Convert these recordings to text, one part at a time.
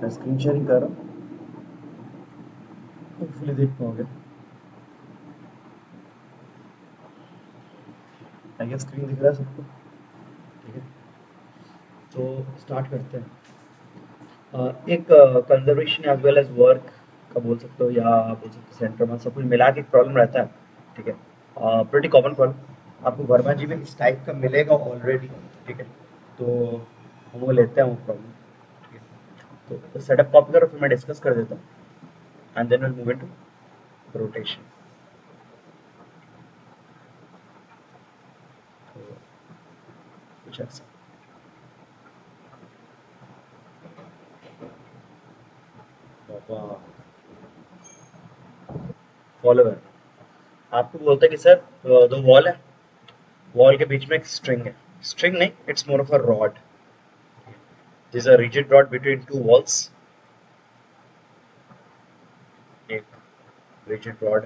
मैं screen sharing कर रहा हूँ, होपफुली देख पाओगे। आई गेस स्क्रीन दिख रहा है सबको? ठीक है, तो स्टार्ट करते हैं। एक conservation as well as work का बोल सकते हो, या बोल सकते हो सेंटर में सब कुछ मिला के एक प्रॉब्लम रहता है। ठीक है, प्रिटी कॉमन प्रॉब्लम आपको वर्मा जी में इस टाइप का मिलेगा ऑलरेडी। ठीक है, तो हम वो लेते हैं वो प्रॉब्लम। ठीक है, तो सेटअप कॉपी करो, फिर मैं डिस्कस कर देता हूँ and then will move into rotation. तो कुछ ऐसा फॉलोअर आपको बोलता है कि सर दो वॉल है, वॉल के बीच में एक स्ट्रिंग है। स्ट्रिंग नहीं, it's more of a rod. This a rigid rod between two walls. एक rigid rod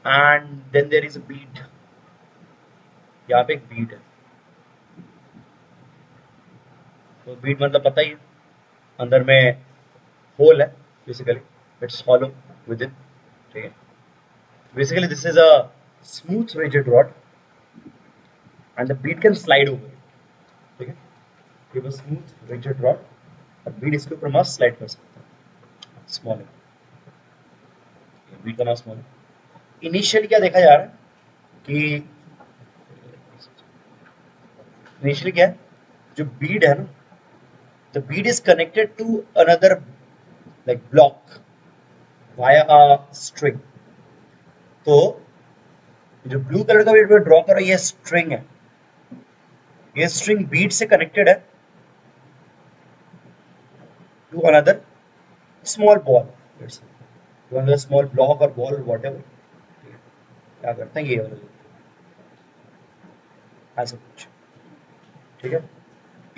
and then there is a bead। यहाँ पे एक बीड है, तो बीड मतलब पता ही है, अंदर में होल है बेसिकली, इट्स hollow within। ठीक है, basically this is a smooth rigid rod and the bead can slide over it। ठीक है, ये वो स्मूथ rigid rod और बीड इसके ऊपर मस्त स्लाइड कर सकता है। स्मॉल है, बीड का नाम स्मॉल है। इनिशियली क्या देखा जा रहा है कि इनिशियली क्या है, जो बीड है ना, the bead is connected to another like block via a string। तो जो ब्लू कलर का बीड में ड्रॉ करो, ये स्ट्रिंग है, ये स्ट्रिंग बीड से कनेक्टेड है to another small ball, to another small block और बॉल व्हाटएवर। क्या करते हैं ये वाला, ऐसा कुछ। ठीक है,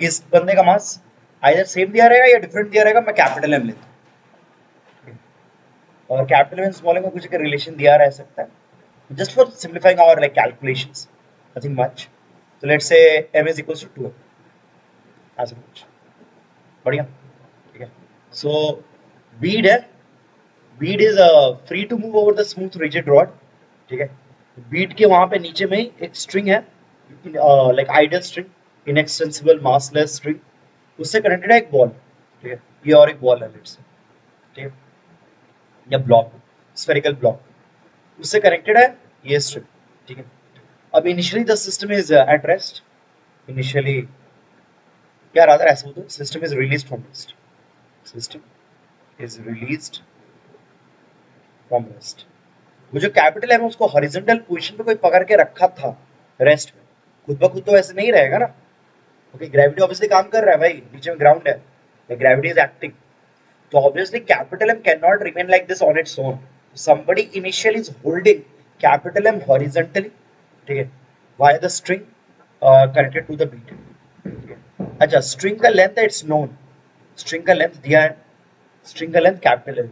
इस बंदे का मास आइदर सेम दिया रहेगा या डिफरेंट दिया रहेगा। मैं कैपिटल एम लेता हूँ और कैपिटल एम स्मॉल एम का कुछ का रिलेशन दिया रह सकता है, just for simplifying our like calculations, nothing much. तो let's say m is equals to 2, ऐसा कुछ बढ़िया। ठीक है, सो बीड है, bead is free to move over the smooth rigid rod. ठीक है, बीड के वहां पे नीचे में ही एक स्ट्रिंग है, like ideal string, inextensible massless string, उससे कनेक्टेड है एक बॉल। ठीक है, ये और एक बॉल है लेट्स से, ठीक है, या ब्लॉक, स्फेरिकल ब्लॉक, उससे कनेक्टेड है ये स्ट्रिंग। ठीक है, अब initially the system is at rest. Initially क्या रहा था, ऐसा बोलते, system is released from rest, system is released from rest. वो जो कैपिटल है उसको हॉरिजॉन्टल पोजीशन पे कोई पकड़ के रखा था रेस्ट में, खुद ब खुद तो ऐसे नहीं रहेगा ना। ओके, ग्रेविटी ऑब्वियसली काम कर रहा है भाई, नीचे में ग्राउंड है, ग्रेविटी इज एक्टिंग, तो obviously capital M can not remain like this on its own. Somebody initially is holding capital M horizontally, ठीक है, via the string connected to the beat. अच्छा, स्ट्रिंग का लेंथ है, it's known, string का length दिया है, string का length capital M.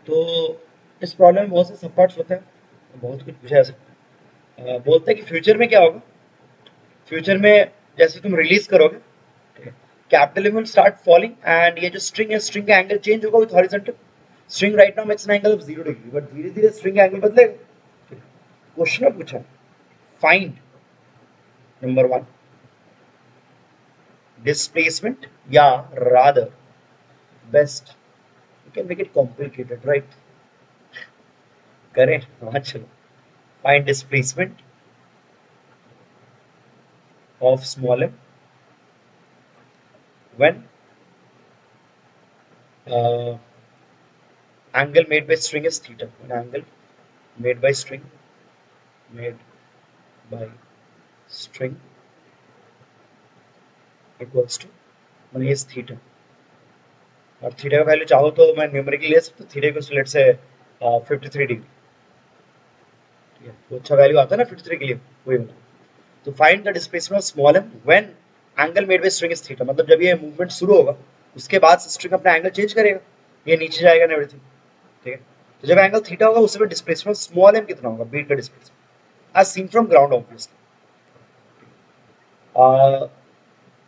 तो इस प्रॉब्लम में बहुत से सब पार्ट्स होते हैं, बहुत कुछ पूछा जा सकता है। बोलते हैं कि फ्यूचर में क्या होगा, फ्यूचर में जैसे तुम रिलीज करोगे, capital will start falling and ये जो स्ट्रिंग है, स्ट्रिंग का एंगल चेंज होगा with horizontal. String right now makes an angle of 0 degree, but धीरे धीरे स्ट्रिंग का एंगल बदलेगा। क्वेश्चन में पूछा, फाइंड नंबर 1 डिस्प्लेसमेंट, या rather best you can make it complicated, right? करें, हाँ चलो, find displacement of small m when uh, angle made by string is theta, when angle made by string made by string equals to मान is theta, और theta का value चाहो तो मैं numerically ले सकता हूँ, theta equals to let's say 53 degree. ठीक है, तो अच्छा वैल्यू आता है ना 53 के लिए, वही वाला। तो find the displacement of small m when angle made by string is theta, मतलब जब ये मूवमेंट शुरू होगा उसके बाद स्ट्रिंग अपना एंगल चेंज करेगा, ये नीचे जाएगा ना एवरीथिंग। ठीक है, तो जब एंगल थीटा होगा उस समय डिस्प्लेसमेंट स्मॉल m कितना होगा, बीट का displacement as seen from ground obviously।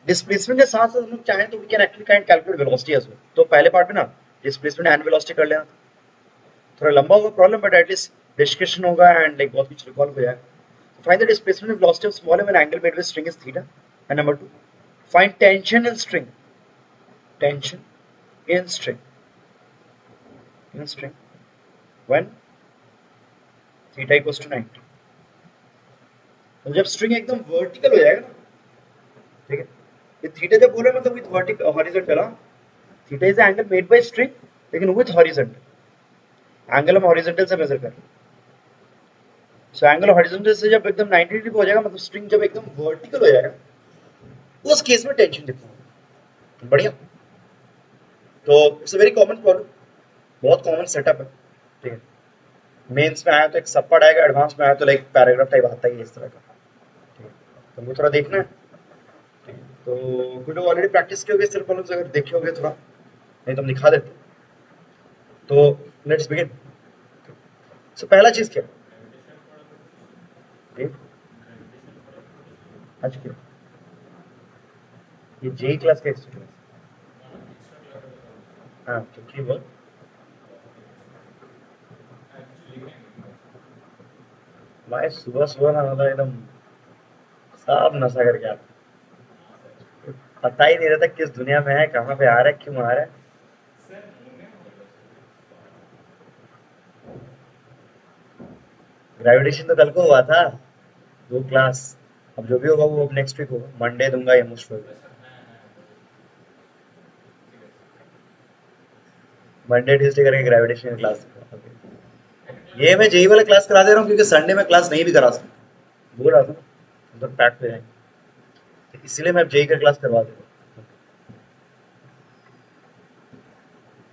Displacement के साथ साथ हम लोग चाहें तो we can actually kind calculate velocity as well. तो पहले पार्ट में ना डिस्प्लेसमेंट एंड वेलोसिटी कर लेना, थोड़ा लंबा होगा प्रॉब्लम बट एटलीस्ट डिस्कशन होगा एंड लाइक बहुत कुछ रिकॉल हो जाएगा। Find the displacement and velocity of small and angle made with string is theta. And number 2, find tension in string, tension in string, in string when theta equals to 90। तो जब string एकदम vertical हो जाएगा ना, ठीक है, ये theta जब बोले मतलब विद वर्टिकल हॉरिजॉन्टल, हां theta is the angle made by string लेकिन विद हॉरिजॉन्टल, एंगल हम हॉरिजॉन्टल से मेजर कर रहे हैं। सो एंगल हॉरिजॉन्टल से जब एकदम 90 डिग्री हो जाएगा मतलब स्ट्रिंग जब एकदम वर्टिकल हो जाएगा उस केस में टेंशन कितना होगा। बढ़िया, तो it's a very common problem, बहुत कॉमन सेटअप है, ठीक है। मेंस में आया तो एक सब पार्ट आएगा, एडवांस में आया तो लाइक पैराग्राफ टाइप आता ही है इस तरह का, ठीक है। तो वो थोड़ा देखना है, ठीक है। तो कुछ लोग ऑलरेडी प्रैक्टिस किए होंगे सिर्फ प्रॉब्लम्स, अगर देखे होंगे थोड़ा, नहीं तो हम दिखा देते। तो लेट्स बिगिन। सो पहला चीज क्या है, आज क्या ये जे क्लास का एक्स्ट्रा क्लास, हाँ तो की बोल भाई सुबह सुबह ना मतलब एकदम साफ नशा करके आता, पता ही नहीं रहता किस दुनिया में है, कहाँ पे आ रहा है, क्यों आ रहा है। ग्रेजुएशन तो कल को हुआ था, 2 क्लास, अब जो भी होगा वो अब नेक्स्ट वीक होगा, मंडे दूंगा ये मोस्ट प्रोबेबली, मंडे ट्यूसडे करके ग्रेजुएशन क्लास। ये मैं जेई वाला क्लास करा दे रहा हूँ क्योंकि संडे में क्लास नहीं भी करा सकता, बोल रहा था मतलब पैक पे जाएंगे, तो इसलिए मैं अब जेई का क्लास करवा दे रहा हूँ।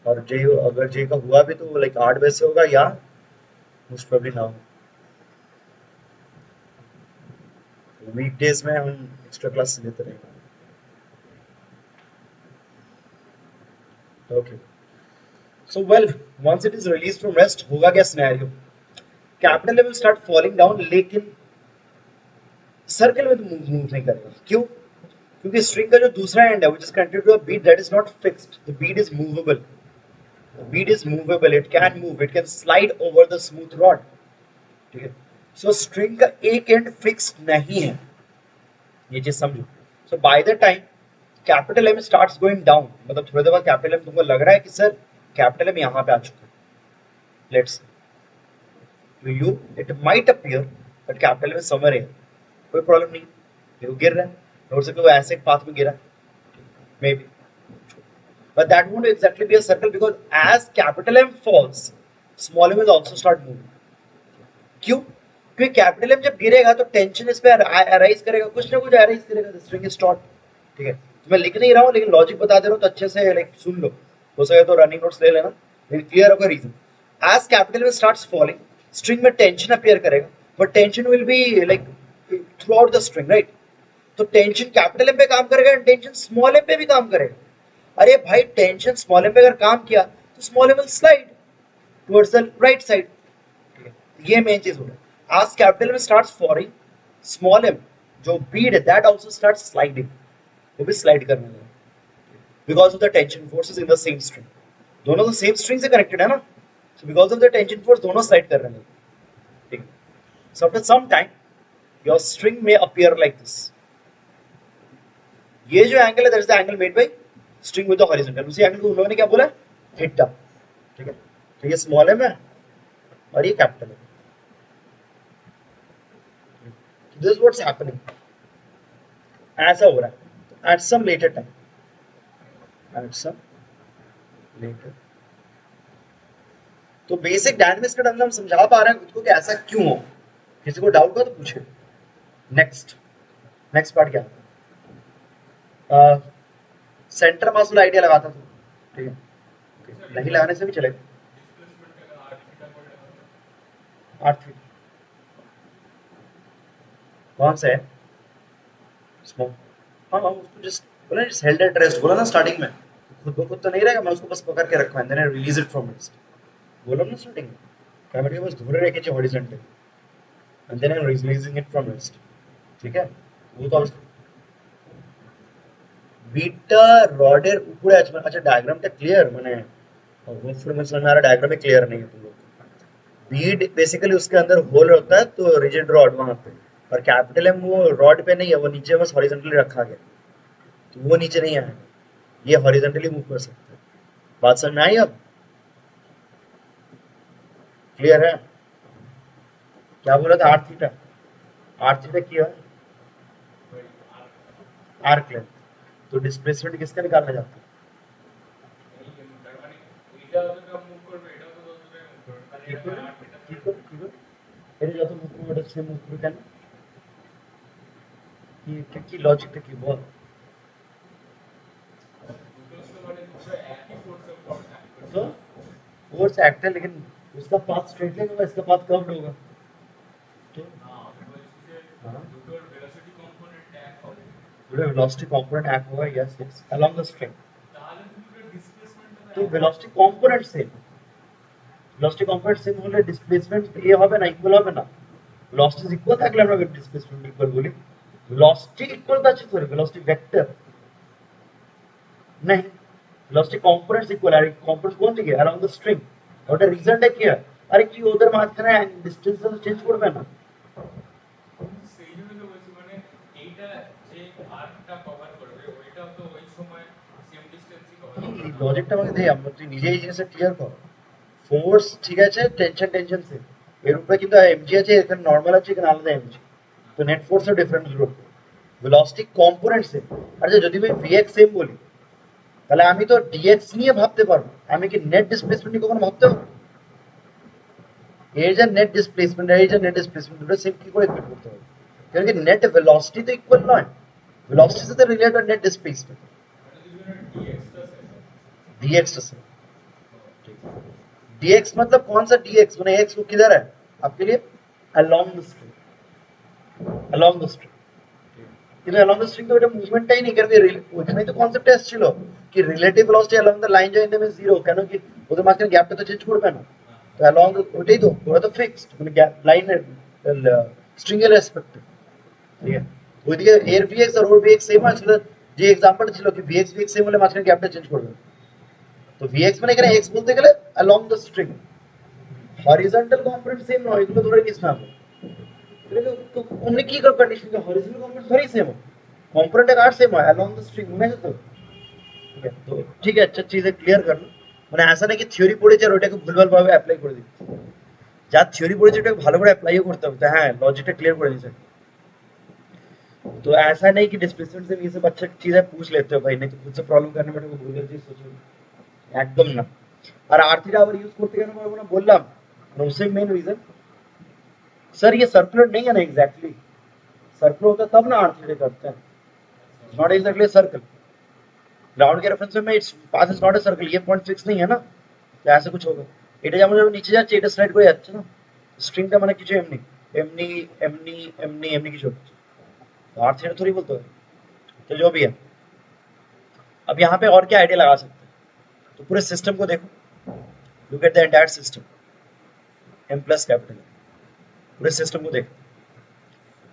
और जेई अगर जेई का हुआ भी तो लाइक 8 बजे से होगा या मोस्ट प्रोबेबली ना हो, वीकडेज में हम एक्स्ट्रा क्लास लेते रहेंगे। Okay, so well, once it is released from rest होगा क्या scenario, capital level start falling down लेकिन सर्कल में तो मूव नहीं करेगा, क्यों? क्योंकि स्ट्रिंग का जो दूसरा एंड है which is connected to a bead that is not fixed, the bead is movable, the bead is movable, it can move, it can slide over the smooth rod, ठीक है। सो स्ट्रिंग का एक and fixed नहीं है, ये चीज समझो। So by the time capital M starts going down, मतलब थोड़ी देर बाद कैपिटल एम तुमको लग रहा है कि सर कैपिटल एम यहाँ पे आ चुका है, let's to you it might appear that capital में समर है, कोई प्रॉब्लम नहीं, ये गिर रहा है, हो सकता है वो ऐसे पाथ में गिरा, may be, but that won't exactly be a circle because as capital M falls small m will also start moving, क्यों? क्योंकि कैपिटल एम जब गिरेगा तो टेंशन इस पे अराइज करेगा, कुछ ना कुछ अराइज करेगा, द स्ट्रिंग इज टॉट, ठीक है। तो मैं लिख नहीं रहा हूँ लेकिन लॉजिक बता दे रहा हूँ तो अच्छे से लाइक सुन लो, हो सके तो रनिंग नोट्स ले लेना, लेकिन क्लियर होगा रीजन। एज कैपिटल में स्टार्ट्स फॉलिंग स्ट्रिंग में टेंशन अपीयर करेगा, but tension will be like through out the string, right. तो टेंशन कैपिटल एम पे काम करेगा एंड टेंशन स्मॉल एम पे भी काम करेगा। अरे भाई टेंशन स्मॉल एम पे अगर काम किया तो small M will slide towards the right side, ये मेन चीज हो रहा है। आज कैपिटल में स्टार्ट्स फॉलिंग स्मॉल एम जो बीड है दैट आल्सो स्टार्ट्स स्लाइडिंग, वो भी स्लाइड करने लगा because of the tension forces in the same string, दोनों तो सेम स्ट्रिंग से कनेक्टेड है ना, so because of the tension force दोनों स्लाइड कर रहे हैं, ठीक है। So after some time your string में अपीयर लाइक दिस, ये जो एंगल है that is the angle made by string with the horizontal, उसी एंगल को उन्होंने क्या बोला, थीटा, ठीक है। तो ये स्मॉल एम है और ये कैपिटल है, दिस इज व्हाट्स हैपनिंग, ऐसा हो रहा है at some later time, at some later. तो बेसिक डायनामिक्स का ढंग हम समझा पा रहे हैं खुद को कि ऐसा क्यों हो, किसी को डाउट हो तो पूछे। नेक्स्ट नेक्स्ट पार्ट क्या है, सेंटर मास वाला आइडिया लगाता था, ठीक है, नहीं लगाने से भी चलेगा, आठ कौन सा है स्मॉल, हाँ हाँ उसको जस्ट बोला, जस्ट हेल्ड एट रेस्ट बोला ना स्टार्टिंग में, खुद ब खुद तो नहीं रहेगा, मैं उसको बस पकड़ के रखा and then I release it from rest, बोला ना स्टार्टिंग में कैमरे के बस धुरे रखे चाहिए horizontal and then I am releasing it from rest, ठीक है। वो तो বিটটা রডের উপরে আছে আচ্ছা ডায়াগ্রামটা ক্লিয়ার মানে होपफुल में समझ में आ रहा डायग्राम में क्लियर नहीं है तुम लोग बीड बेसिकली उसके अंदर होल होता है तो रिजिड रॉड वहां पे और कैपिटल एम वो रॉड पे नहीं है वो नीचे बस हॉरिजॉन्टली रखा गया तो वो नीचे नहीं आएगा ये हॉरिजॉन्टली मूव कर सकते हैं बात समझ में आई अब क्लियर है क्या बोला था आर थीटा क्या है आर्क लेंथ तो डिस्प्लेसमेंट किसका निकालना चाहते हैं এটা যত মুভ করবে ওটা সেম মুভ করবে কেন কি লজিকটা কি বল तो फोर्स एक्ट है लेकिन उसका पाथ स्ट्रेट लाइन होगा इसका पाथ कर्व्ड होगा तो वेलोसिटी कंपोनेंट एक्ट होगा yes yes along the string तो velocity component same velocity component same হলে ডিসপ্লেসমেন্ট এ হবে না ইকুয়াল হবে না velocity ইকুয়াল থাকলে আমরা ডিসপ্লেসমেন্ট ইকুয়াল বলি velocity ইকুয়াল আছে সরি velocity ভেক্টর नहीं velocity components equal আর components কোন দিকে along the string ওটা রিজনটা কি হয় আরে কি ওদের মাঝখানে ডিসটেন্স তো চেঞ্জ করবে না সেই জন্য তো বলছি মানে এইটা যে আর্কটা কভার করবে ওইটাও তো ওই সময় সেম ডিসটেন্সই কভার করবে এই লজিকটা আমাকে দে আমরা তুই নিজেই এই জিনিসটা ক্লিয়ার কর ফোর্স ঠিক আছে টেনশন সে এর উপরে কিন্তু এমজি আছে এখানে নরমাল আছে এখানে আলাদা এমজি তো নেট ফোর্সও difference group velocity component same আচ্ছা যদি আমি vx সেম বলি তাহলে আমি তো dx নিয়ে ভাবতে পারবো আমি কি নেট ডিসপ্লেসমেন্ট নিয়ে কখনো ভাবতে পারবো এই যে নেট ডিসপ্লেসমেন্ট এই যে নেট ডিসপ্লেসমেন্ট দুটো সেম কি করে ইকুয়েট করতে হবে কারণ কি নেট ভেলোসিটি তো ইকুয়াল নয় ভেলোসিটি से रिलेटेड नेट डिस्प्लेसमेंट dx तो सेम dx मतलब कौन सा dx मैंने x को किधर है आपके लिए along the string কিন্তু along the string তো এটা মুভমেন্টটাই নেই কারণ ওখানেই তো কনসেপ্ট আসছিল কি relative velocity along the line join দেবে 0 কেন কি ওদের মাঝখানে গ্যাপটা তো চেঞ্জ করবে না তো along ওটাই তো ওটা তো ফিক্সড মানে গ্যাপ লাইনের স্ট্রিং এর রেসপেক্টিভ ঠিক আছে ওইদিকে এর vx আর ওর vx সেম আছে যে एग्जांपल ছিল কি vx সেম হলে মাঝখানে গ্যাপটা চেঞ্জ করবে তো vx মানে এখানে x বলতে গেলে along the string horizontal component same নয় এগুলো ধরে নিস না तो उनने की कर कंडीशन का हॉरिजॉन्टल कंपोनेंट थोड़ी सेम हो कंपोनेंट का सेम है अलोंग द स्ट्रिंग में तो ठीक है अच्छा चीजें क्लियर कर लो মানে ऐसा नहीं कि থিওরি পড়েছে আর ওটাকে ভুলভাল ভাবে অ্যাপ্লাই করে দিচ্ছি যা থিওরি পড়েছে ওটাকে ভালো করে অ্যাপ্লাইও করতে হবে তো হ্যাঁ लॉजिकটা क्लियर করে দিয়েছে तो ऐसा नहीं कि डिस्प्लेसमेंट से ये सब अच्छा चीजें पूछ लेते हो भाई नहीं तो खुद से प्रॉब्लम करने में भूल गए चीज सोचो একদম না আর আর থিটা আবার ইউজ করতে কেন পারবো না বললাম उससे मेन रीजन सर ये सर्कुलर नहीं है ना एग्जैक्टली सर्कुलर होता तब ना आर थीटा करते हैं नॉट एग्जैक्टली सर्कल ग्राउंड के रेफरेंस में it's pass is not a circle ये पॉइंट फिक्स नहीं है ना तो ऐसे कुछ होगा এটা যেমন যখন নিচে যাচ্ছে এটা স্লাইড করে যাচ্ছে না স্ট্রিংটা মানে কিছু এমনি এমনি এমনি এমনি এমনি কিছু হচ্ছে तो आर थीटा थोड़ी बोलते हो तो जो भी है अब यहाँ पे और क्या आइडिया लगा सकते हैं तो पूरे सिस्टम को देखो look at the entire system m plus capital पूरे सिस्टम को देखो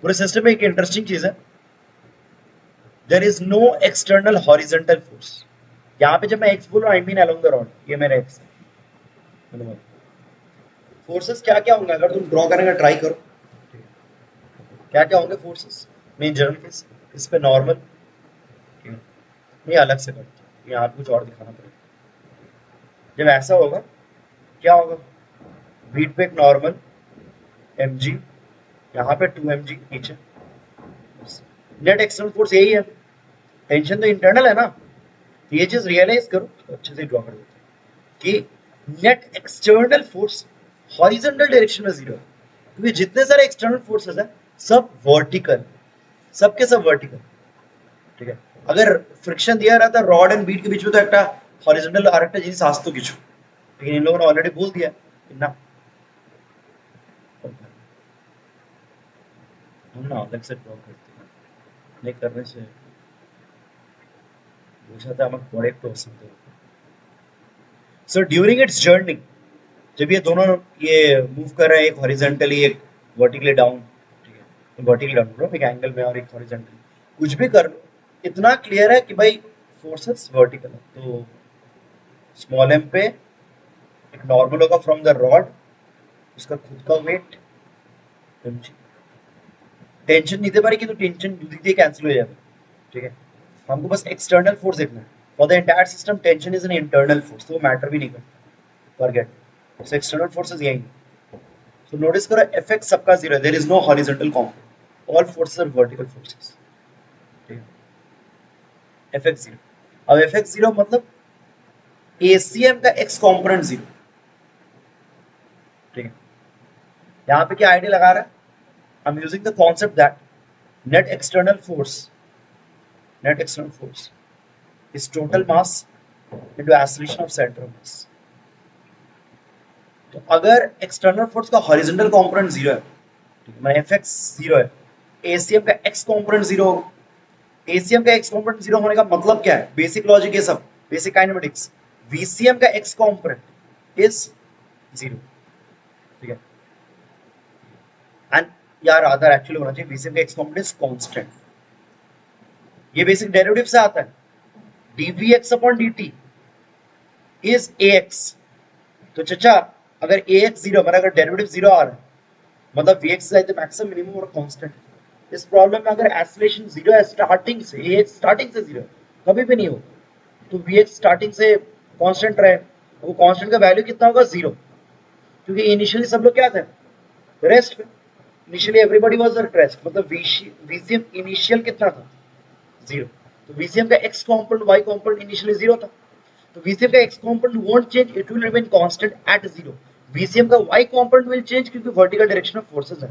पूरे सिस्टम में एक इंटरेस्टिंग चीज है there is no external horizontal force यहाँ पे जब मैं x बोल रहा हूँ I mean along the rod ये मेरा x है फोर्सेस क्या क्या होंगे अगर तुम ड्रॉ करने का ट्राई करो क्या क्या होंगे फोर्सेस मेन जनरल केस इस पे नॉर्मल ये अलग से करते हैं यहाँ कुछ और दिखाना पड़ेगा जब ऐसा होगा क्या होगा बीट पे एक नॉर्मल mg यहाँ पे 2mg नीचे नेट एक्सटर्नल फोर्स यही है टेंशन तो इंटरनल है ना ये चीज रियलाइज करो तो अच्छे से ड्रॉ कर देते हैं कि net external force horizontal direction में 0 है क्योंकि जितने सारे एक्सटर्नल फोर्सेस हैं सब वर्टिकल सबके सब वर्टिकल ठीक है अगर फ्रिक्शन दिया रहता रॉड एंड बीट के बीच में तो একটা हॉरिजॉन्टल আর একটা জিনিস আসতো কিছু लेकिन इन लोगों ने ऑलरेडी बोल दिया ना हम ना अलग से ड्रॉ करते हैं नहीं करने से বুঝাতে আমাকে পরে একটু অসুবিধা হবে सो ड्यूरिंग इट्स जर्नी जब ये दोनों ये मूव कर रहे हैं एक हॉरिजॉन्टली एक वर्टिकली डाउन ठीक है वर्टिकली डाउन एक एंगल में और एक हॉरिजॉन्टली कुछ भी कर लो इतना क्लियर है कि भाई फोर्सेस वर्टिकल है, तो स्मॉल एम पे एक नॉर्मल होगा फ्रॉम द रॉड, उसका खुद का वेट mg। टेंशन नहीं दे पा रही कि तो टेंशन दीजिए कैंसिल हो जाएगा, ठीक है। हमको बस एक्सटर्नल फोर्स देखना है। For the entire system tension is an internal force, तो वो मैटर भी नहीं करता, फॉरगेट। सो एक्सटर्नल फोर्सेस यही है। सो नोटिस करो एफएक्स सबका जीरो है, there is no horizontal component, all forces are vertical forces, ठीक है। F X zero. अब एफएक्स जीरो मतलब एसीएम का एक्स कंपोनेंट जीरो, ठीक है। यहाँ पे क्या आइडिया लगा रहा है, I am using the concept that net external force is total mass into acceleration of center of mass। तो अगर एक्सटर्नल फोर्स का हॉरिजॉन्टल कंपोनेंट जीरो है, मतलब एफएक्स जीरो है, एसीएम का एक्स कंपोनेंट जीरो होगा। एसीएम का एक्स कंपोनेंट जीरो होने का मतलब क्या है, बेसिक लॉजिक, ये सब बेसिक काइनेमेटिक्स। वीसीएम का एक्स कंपोनेंट इज जीरो, ठीक है। एंड यार आधा एक्चुअली होना चाहिए वीसीएम का एक्स कंपोनेंट इज कांस्टेंट, ये बेसिक डेरिवेटिव से आता है। dvx upon dt is ax। तो चचा अगर ax जीरो, हमारा अगर डेरिवेटिव जीरो आ रहा है, मतलब vx is the maximum minimum और कांस्टेंट। इस प्रॉब्लम में अगर एक्सेलरेशन जीरो है स्टार्टिंग से, ax स्टार्टिंग से जीरो कभी भी नहीं हो, तो vx स्टार्टिंग से कांस्टेंट रहे, वो कांस्टेंट का वैल्यू कितना होगा, जीरो। क्योंकि इनिशियली सब लोग क्या थे, रेस्ट पे। Initially everybody was at rest, मतलब vcm इनिशियल कितना था, जीरो। तो VCM का x component y component initially zero था, तो VCM का x component won't change, it will remain constant at zero। VCM का y component will change क्योंकि वर्टिकल डायरेक्शन ऑफ फोर्सेस है।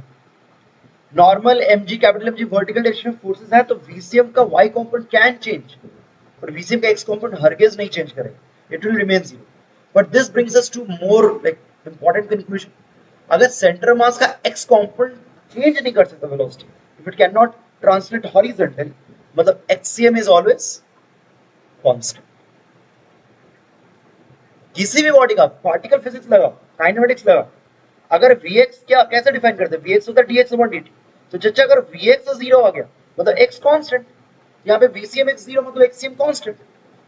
Normal mg capital mg vertical direction of forces है, तो VCM का y component can change, पर VCM का x component हरगिज नहीं चेंज करेगा, it will remain zero। But this brings us to more like important conclusion। अगर सेंटर मास का x component चेंज नहीं कर सकता velocity, if it cannot translate horizontally, मतलब HCM is always constant। किसी भी बॉडी का पार्टिकल फिजिक्स लगा, काइनेमेटिक्स लगा, अगर Vx क्या कैसे डिफाइन करते हैं, Vx होता है dx अपॉन dt। तो चचा अगर Vx जीरो आ गया मतलब x कांस्टेंट, यहाँ पे VCM x जीरो मतलब HCM कांस्टेंट,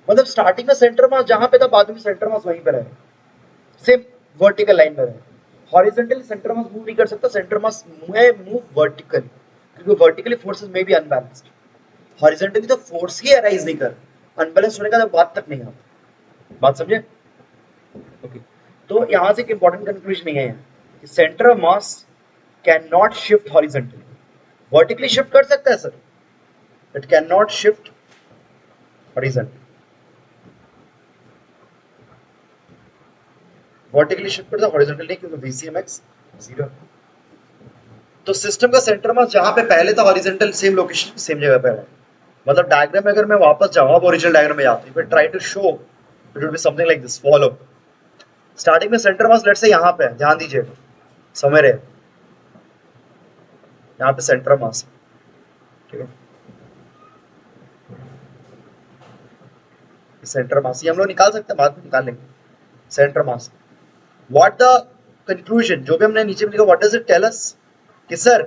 मतलब स्टार्टिंग में सेंटर मास जहां पे था, बाद में सेंटर मास वहीं पे रहेगा, सेम वर्टिकल लाइन में रहेगा। हॉरिजॉन्टली सेंटर मास मूव नहीं कर सकता, सेंटर मास मूव वर्टिकली, क्योंकि वर्टिकली फोर्सेस में भी अनबैलेंस्ड। हॉरिजॉन्टली तो फोर्स ही अराइज नहीं कर, अनबैलेंस होने का तो बात तक नहीं आता। बात समझे? ओके। तो यहां से एक इंपॉर्टेंट कंक्लूजन ये है कि centre of mass can not shift horizontally. Vertically shift कर सकता है sir, it can not shift horizontally. Vertically shift करता है, हॉरिजॉन्टली नहीं, क्योंकि VCMX जीरो। तो सिस्टम का सेंटर मास जहां पे पहले था हॉरिजॉन्टल, सेम लोकेशन सेम जगह पे है। मतलब डायग्राम में अगर मैं वापस जाऊं, अब ओरिजिनल डायग्राम में जाता हूं, फिर try to show it will be something like this. Follow. Starting में सेंटर मास लेट्स से यहां पे है, ध्यान दीजिएगा, समझ रहे, यहां पे सेंटर मास, ठीक है। सेंटर मास ये हम लोग निकाल सकते हैं, बाद में निकाल लेंगे centre mass. What the conclusion, जो भी हमने नीचे में लिखा, what does it tell us कि सर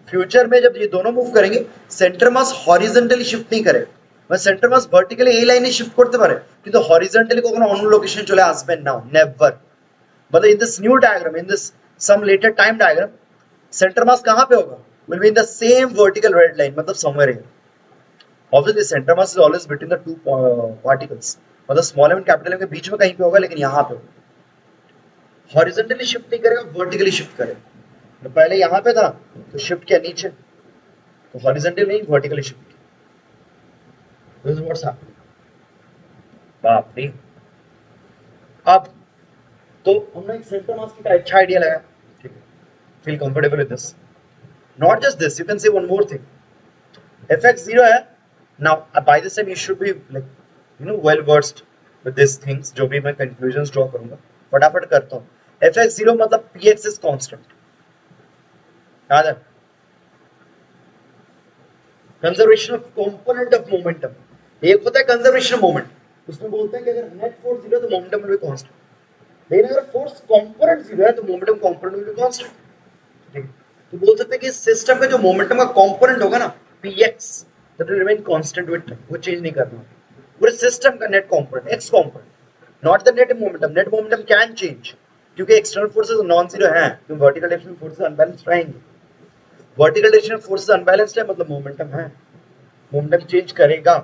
फ्यूचर में जब ये दोनों मूव करेंगे, सेंटर मास हॉरिजॉन्टली शिफ्ट नहीं करेगा, মানে সেন্টার মাস ভার্টিক্যালি এই লাইনে শিফট করতে পারে, কিন্তু হরিজন্টালি কখনো অন্য লোকেশনে চলে আসবে না, নেভার। मतलब in this new diagram, in this some later time diagram, center mass कहाँ पे होगा, will be in the same vertical red line, मतलब somewhere here। Obviously center mass is always between the two particles, मतलब small m और capital M के बीच में कहीं पे होगा, लेकिन यहाँ पे होगा। हॉरिजॉन्टली शिफ्ट नहीं करेगा, वर्टिकली शिफ्ट करेगा। तो पहले यहाँ पे था तो शिफ्ट किया नीचे, तो हॉरिजॉन्टली नहीं, वर्टिकली शिफ्ट किया। This is what's happening। बाप रे। अब तो हमने एक सेंटर मास की अच्छा आइडिया लगा, ठीक है, feel comfortable with this. Not just this, you can say one more thing, fx zero है। Now by this time you should be like you know well versed with this things, जो भी मैं conclusions draw करूंगा फटाफट करता हूं। fx zero मतलब px is constant, याद है, conservation of component of momentum. एक होता है कंजर्वेशन ऑफ मोमेंट, उसमें बोलते हैं कि अगर नेट फोर्स जीरो तो मोमेंटम विल बी कांस्टेंट, लेकिन अगर फोर्स कंपोनेंट जीरो है तो momentum component will be constant, ठीक है। तो बोल सकते हैं कि सिस्टम का जो मोमेंटम का कंपोनेंट होगा ना, px, that will remain constant with time, वो चेंज नहीं करना। पूरे सिस्टम का net component x component, not the net momentum. Net momentum can change क्योंकि एक्सटर्नल फोर्सेस नॉन जीरो हैं, क्योंकि वर्टिकल डायरेक्शन में फोर्सेस अनबैलेंस्ड रहेंगे. वर्टिकल डायरेक्शन में फोर्सेस अनबैलेंस्ड है मतलब मोमेंटम है, मोमेंटम चेंज करेगा.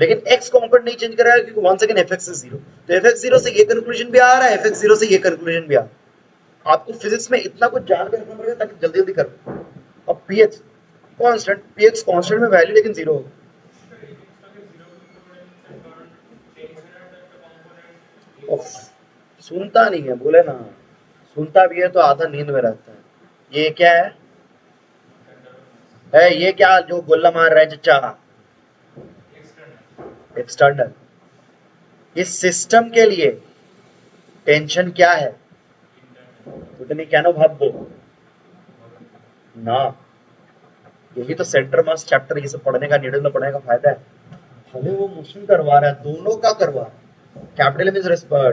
लेकिन एक्स कंपोनेंट नहीं चेंज करेगा क्योंकि once again F X is zero. तो एफ एक्स जीरो से ये कंक्लूजन भी आ रहा है, एफ एक्स जीरो से ये कंक्लूजन भी आ रहा है. आपको फिजिक्स में इतना कुछ जान के रखना पड़ेगा ताकि जल्दी जल्दी कर पाओ. अब px कांस्टेंट, px कांस्टेंट में वैल्यू लेकिन जीरो होगा. उफ, सुनता नहीं है, बोले ना, सुनता भी है तो आधा नींद में रहता है. ये क्या है? ये क्या जो गोला मार रहा है चचा? एक्सटर्नल. इस सिस्टम के लिए टेंशन क्या है? उतनी क्या नो भाव ना. यही तो सेंटर मास चैप्टर ये सब पढ़ने का, नीडल में पढ़ने का फायदा है. भले वो मोशन करवा रहा है, दोनों का करवा रहा है. Capital M is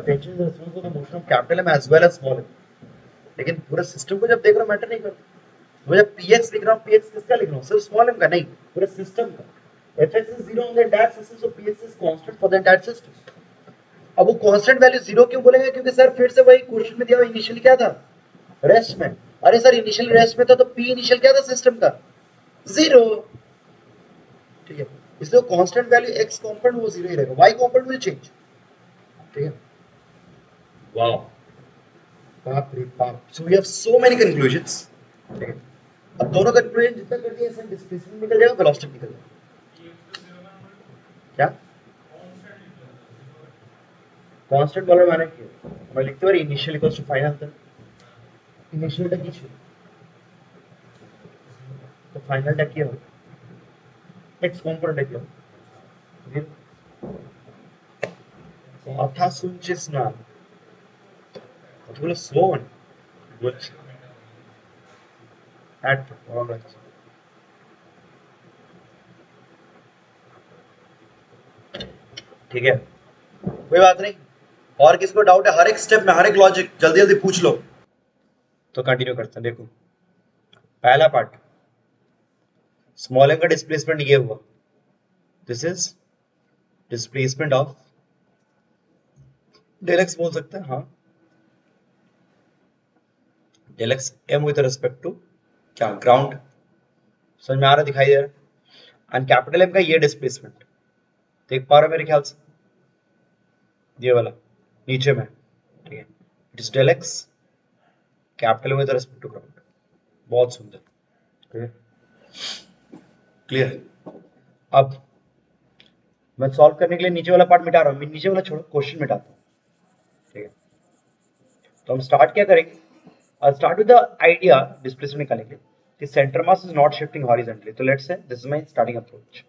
tension is responsible for the motion of capital M as well as small m. लेकिन पूरे सिस्टम को जब देख रहा हूं मैटर नहीं करता. वो जब px लिख रहा हूं, px किसका लिख रहा हूं? सिर्फ स्मॉल एम का नहीं, पूरे सिस्टम का. fx is 0 on the entire system, so px is constant for the entire system. अब वो कांस्टेंट वैल्यू जीरो क्यों बोलेंगे? क्योंकि सर फिर से वही क्वेश्चन में दिया हुआ इनिशियली क्या था? रेस्ट में. अरे सर इनिशियली रेस्ट में था तो p इनिशियल क्या था सिस्टम का? जीरो. ठीक है, इसलिए कांस्टेंट वैल्यू x कंपोनेंट वो जीरो ही रहेगा, y कंपोनेंट विल चेंज. ठीक है. वाओ, बाप रे बाप. So we have so many conclusions. ठीक है, अब दोनों कंक्लूजन जितना कर दिए इसमें डिस्प्लेसमेंट निकल जाएगा, वेलोसिटी निकल जाएगा. क्या कांस्टेंट बोलर माने क्या? मैं लिखते हुए इनिशियल इक्वल्स टू फाइनल था. इनिशियलটা কি ছিল? তো ফাইনালটা কি হবে? x কম্পোনেন্টটা কি হবে? কথা শুনছিস না, কতগুলো শোন বলছি. ऐड और লাগছে. ठीक है, कोई बात नहीं. और किसको डाउट है? हर एक स्टेप में, हर एक लॉजिक जल्दी जल्दी पूछ लो. तो कंटिन्यू करते हैं. देखो पहला पार्ट, स्मॉल एम का डिस्प्लेसमेंट ये हुआ. This is displacement of del X बोल सकते हैं. हाँ, del X m with respect to क्या? ग्राउंड. समझ में आ रहा, दिखाई दे रहा. एंड कैपिटल एम का ये डिस्प्लेसमेंट देख पा रहे हो मेरे ख्याल से, ये वाला नीचे में. ठीक है, it is del X capital M with respect to ground. बहुत सुंदर. ठीक है, क्लियर. अब मैं सॉल्व करने के लिए नीचे वाला पार्ट मिटा रहा हूँ. नीचे वाला छोड़ो, क्वेश्चन मिटाता हूँ. ठीक है, तो हम स्टार्ट क्या करेंगे? I'll start with the idea displacement निकालने के लिए. The center mass is not shifting horizontally. तो let's say this is my starting approach.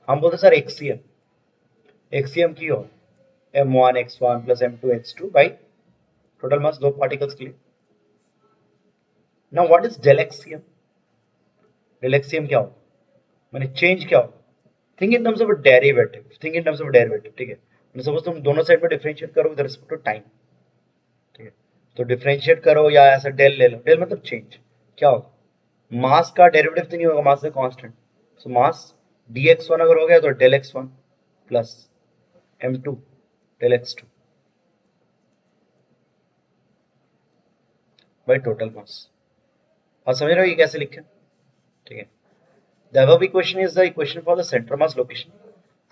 हम बोलते सर XCM. XCM की हो m1 x1 plus m2 x2 by total mass दो particles के लिए. Now what is del XCM? Del XCM क्या हो? मैंने change क्या हो? Think in terms of a derivative. Think in terms of a derivative. ठीक है, suppose तुम दोनों साइड में differentiate करो with respect to time. ठीक है, तो डिफरेंशिएट करो या ऐसा डेल ले लो. डेल मतलब चेंज. क्या होगा? मास का डेरिवेटिव तो नहीं होगा, मास का कांस्टेंट. सो मास dx1 अगर हो गया तो del x1 plus m2 del x2 by total mass. और समझ रहे हो ये कैसे लिखे? ठीक है, the above equation is the equation for the center mass location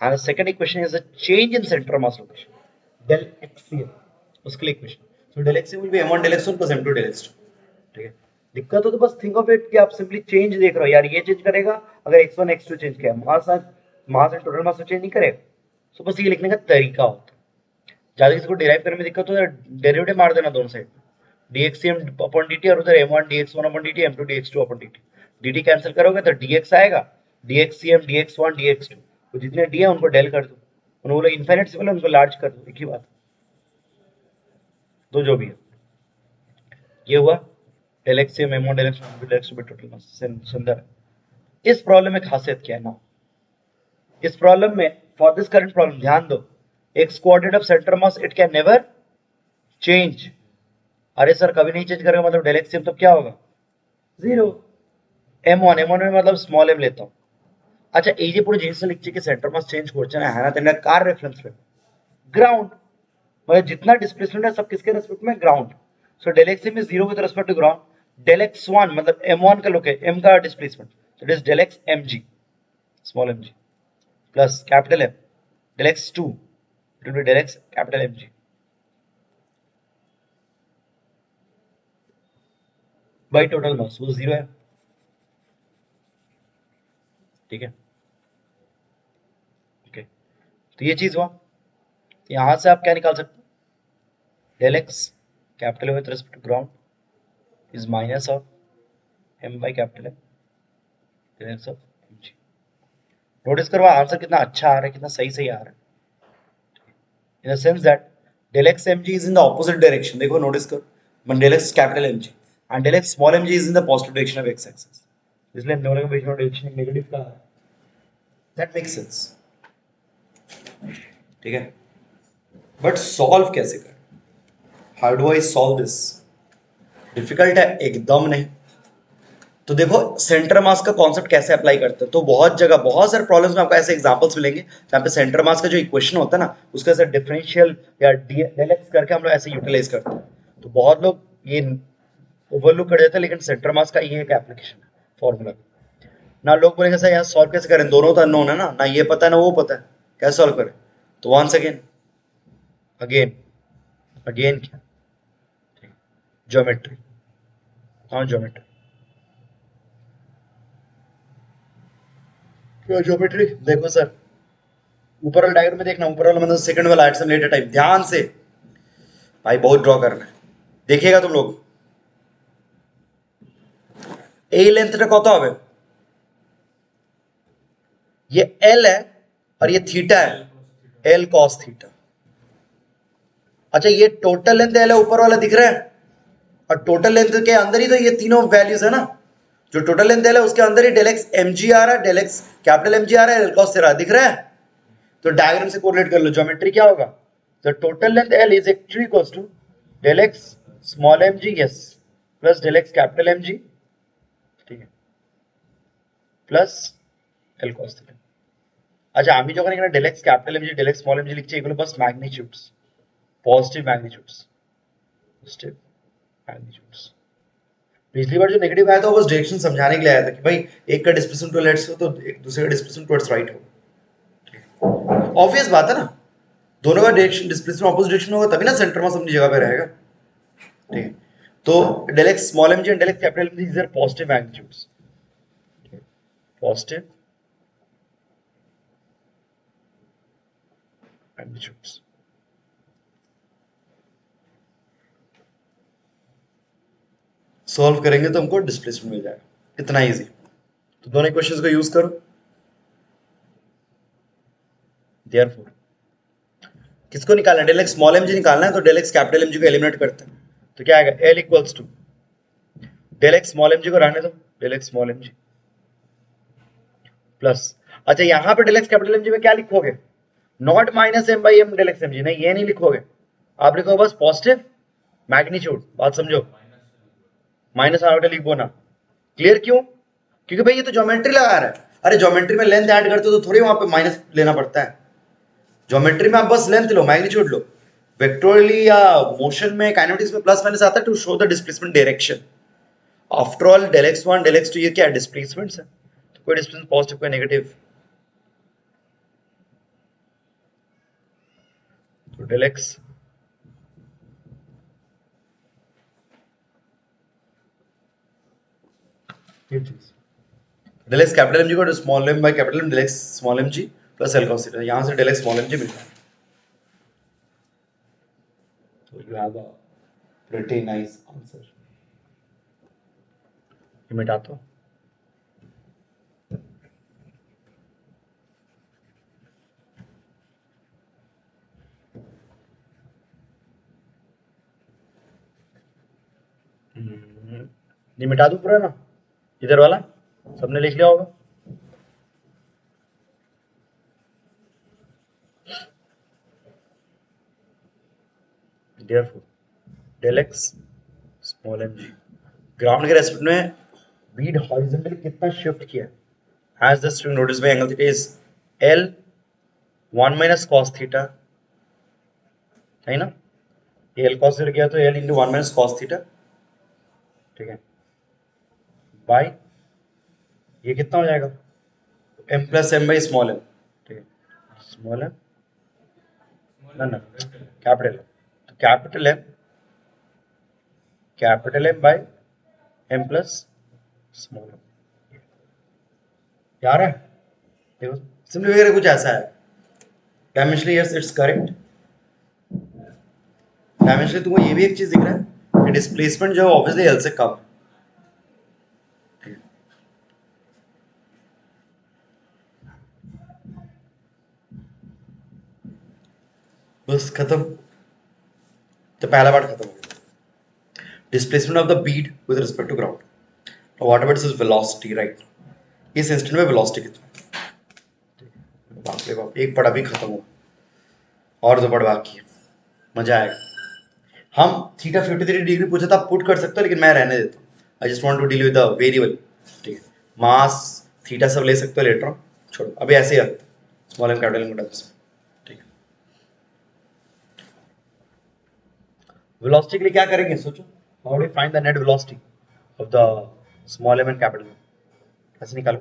and the second equation is the change in center mass location, del xcm. उसके लिए equation. So del xcm will be m1 del x1 plus m2 del x2. ठीक है, दिक्कत हो तो बस think of it कि आप सिंपली चेंज देख रहे हो यार, ये चेंज करेगा अगर x1 x2 चेंज किया, मास एंड टोटल मास तो चेंज नहीं करेगा. सो बस ये लिखने का तरीका होता है. ज्यादा किसी को डिराइव करने में दिक्कत हो तो डेरिवेटिव मार देना दोनों साइड. dxcm अपॉन dt और उधर m1 dx1 upon dt m2 dx2 upon dt. dt cancel करोगे तो dx आएगा, dxcm dx1 dx2 तो जितने d है उनको डेल कर दो, उनको बोलो इनफाइनाइट सिंबल उनको लार्ज कर दो. एक ही बात. तो जो भी है ये हुआ डेल एक्सcm m1 del x1 del x2 total mass. सुंदर. इस प्रॉब्लम में खासियत क्या है ना? इस प्रॉब्लम में फॉर दिस करंट प्रॉब्लम ध्यान दो, x coordinate of centre mass it can never change. अरे सर कभी नहीं चेंज करेगा मतलब डेल एक्सcm तो क्या होगा? जीरो. m1 में मतलब स्मॉल m लेता हूं. আচ্ছা এই যে পুরো জিনিসটা লিখছি কি সেন্টার মাস চেঞ্জ করছে না है ना तेरा कार रेफरेंस पे ग्राउंड मतलब जितना डिस्प्लेसमेंट है सब किसके रेस्पेक्ट में ground so del X m is 0 with respect to ground del X 1 मतलब m1 का लोग है m का displacement so it is del X mg small mg plus capital M del x2 it will be del x capital MG by total mass वो 0 है ठीक है okay तो ये चीज हुआ तो यहां से आप क्या निकाल सकते हो del x capital with respect to ground is minus of m by capital M del x of mg notice करो आंसर कितना अच्छा आ रहा है कितना सही सही आ रहा है in the sense that del x mg is in the opposite direction देखो नोटिस करो del x capital mg and del x small mg is in the positive direction of x axis इसलिए इन दोनों के बीच में डायरेक्शन नेगेटिव का है that makes sense ठीक है बट सॉल्व कैसे करें how do I solve this difficult है एकदम नहीं तो देखो सेंटर मास का कॉन्सेप्ट कैसे अप्लाई करते हैं तो बहुत जगह बहुत सारे प्रॉब्लम्स में आपको ऐसे एग्जांपल्स मिलेंगे जहाँ पे सेंटर मास का जो इक्वेशन होता है ना उसका ऐसे डिफरेंशियल या डेल एक्स करके हम लोग ऐसे यूटिलाइज करते हैं तो बहुत लोग ये ओवरलुक कर देते हैं लेकिन सेंटर मास का ये एक एप्लीकेशन है फॉर्मूला ना लोग बोलेंगे सर यहाँ सॉल्व कैसे करें दोनों तो अननोन है ना ये पता है ना वो पता है कैसे सॉल्व करें तो वंस अगेन अगेन अगेन क्या ज्योमेट्री हाँ ज्योमेट्री ज्योमेट्री देखो सर ऊपर वाला डायग्राम में देखना ऊपर वाला मतलब सेकंड वाला एट सम लेटर टाइम ध्यान से भाई बहुत ड्रॉ करना है देखिएगा तुम लोग ए लेंथ कत হবে ये एल है और ये थीटा है एल कॉस थीटा अच्छा ये टोटल लेंथ एल है ऊपर वाला दिख रहा है और टोटल लेंथ के अंदर ही तो ये तीनों वैल्यूज है ना जो टोटल लेंथ एल है उसके अंदर ही डेल एक्स mg आ रहा है डेल एक्स कैपिटल mg आ रहा है एल कॉस थीटा दिख रहा है तो डायग्राम से कोरिलेट कर लो ज्योमेट्री क्या होगा the total length L is actually equals to del X small mg yes plus del X capital mg ठीक है প্লাস এল cos থিটা আচ্ছা আমি যখন এখানে del x capital mg del x small mg লিখছি এগুলো বাস magnitudes positive magnitudes positive magnitudes पिछली बार जो नेगेटिव आया था वो बस डायरेक्शन समझाने के लिए आया था कि भाई एक का डिस्प्लेसमेंट टू लेट्स हो तो एक दूसरे का डिस्प्लेसमेंट टुवर्ड्स राइट हो ऑब्वियस बात है ना दोनों का डायरेक्शन डिस्प्लेसमेंट ऑपोजिट डायरेक्शन होगा तभी ना सेंटर मास अपनी जगह पे रहेगा ठीक है तो del x small mg and del x capital mg these are positive magnitudes positive magnitudes solve करेंगे तो हमको डिस्प्लेसमेंट मिल जाएगा इतना इजी तो दोनों इक्वेशंस को यूज करो देयरफॉर किसको निकालना है del x स्मॉल mg निकालना है तो del x कैपिटल mg को एलिमिनेट करते हैं तो क्या आएगा l equals to del x small mg को रहने दो del x small mg plus अच्छा यहां पे del x कैपिटल mg में क्या लिखोगे not minus m by m del x mg नहीं ये नहीं लिखोगे आप लिखोगे बस पॉजिटिव मैग्नीट्यूड बात समझो माइनस आउट लिखो ना क्लियर क्यों क्योंकि भाई ये तो ज्योमेट्री लगा रहा है अरे ज्योमेट्री में लेंथ ऐड करते हो तो थोड़ी वहां पे माइनस लेना पड़ता है ज्योमेट्री में आप बस लेंथ लो मैग्नीट्यूड लो वेक्टोरली या मोशन में काइनेटिक्स में प्लस माइनस आता है to show the displacement direction after all del x1 del x2 ये क्या है डिस्प्लेसमेंट्स है तो कोई डिस्प्लेसमेंट पॉजिटिव कोई नेगेटिव तो del x ये चीज del x कैपिटल mg को small m by capital m del x small mg plus l cos theta यहां से del x स्मॉल mg मिल रहा है तो you have a pretty nice answer ये मिटा दो ये मिटा दूं पूरा ना इधर वाला सबने लिख लिया होगा therefore del x small mg ground के रेस्पेक्ट में बीट हॉरिजॉन्टली कितना शिफ्ट किया as the string noticed by angle theta is L 1 minus cos theta, है ना? ये L cos theta किया तो L into 1 minus cos theta, ठीक है, बाय ये कितना हो जाएगा? m plus m by small m, ठीक है, स्मॉल m ना कैपिटल तो capital M by m plus small m, यार है देखो सिंपली वगैरह कुछ ऐसा है. Dimensionally yes it's correct. Dimensionally तुमको ये भी एक चीज दिख रहा है कि डिस्प्लेसमेंट जो है ऑब्वियसली एल से कम. बस खत्म. तो पहला पार्ट खत्म हो गया. Displacement of the bead with respect to ground. What about this velocity, right? इस इंस्टेंट में वेलोसिटी कितना? बाप रे बाप, एक पढ़ा भी खत्म हुआ और दो पढ़ बाकी है. मजा आएगा. हम थीटा 53 डिग्री पूछा था, पुट कर सकते हो लेकिन मैं रहने देता हूँ. I just want to deal with the variable. ठीक है, मास थीटा सब ले सकते हो लेटर ऑन, छोड़ो अभी ऐसे ही रखते. Small m capital M terms. ठीक है, वेलोसिटी के लिए क्या करेंगे सोचो. How do find the net velocity of the small m and capital M? कैसे निकालो?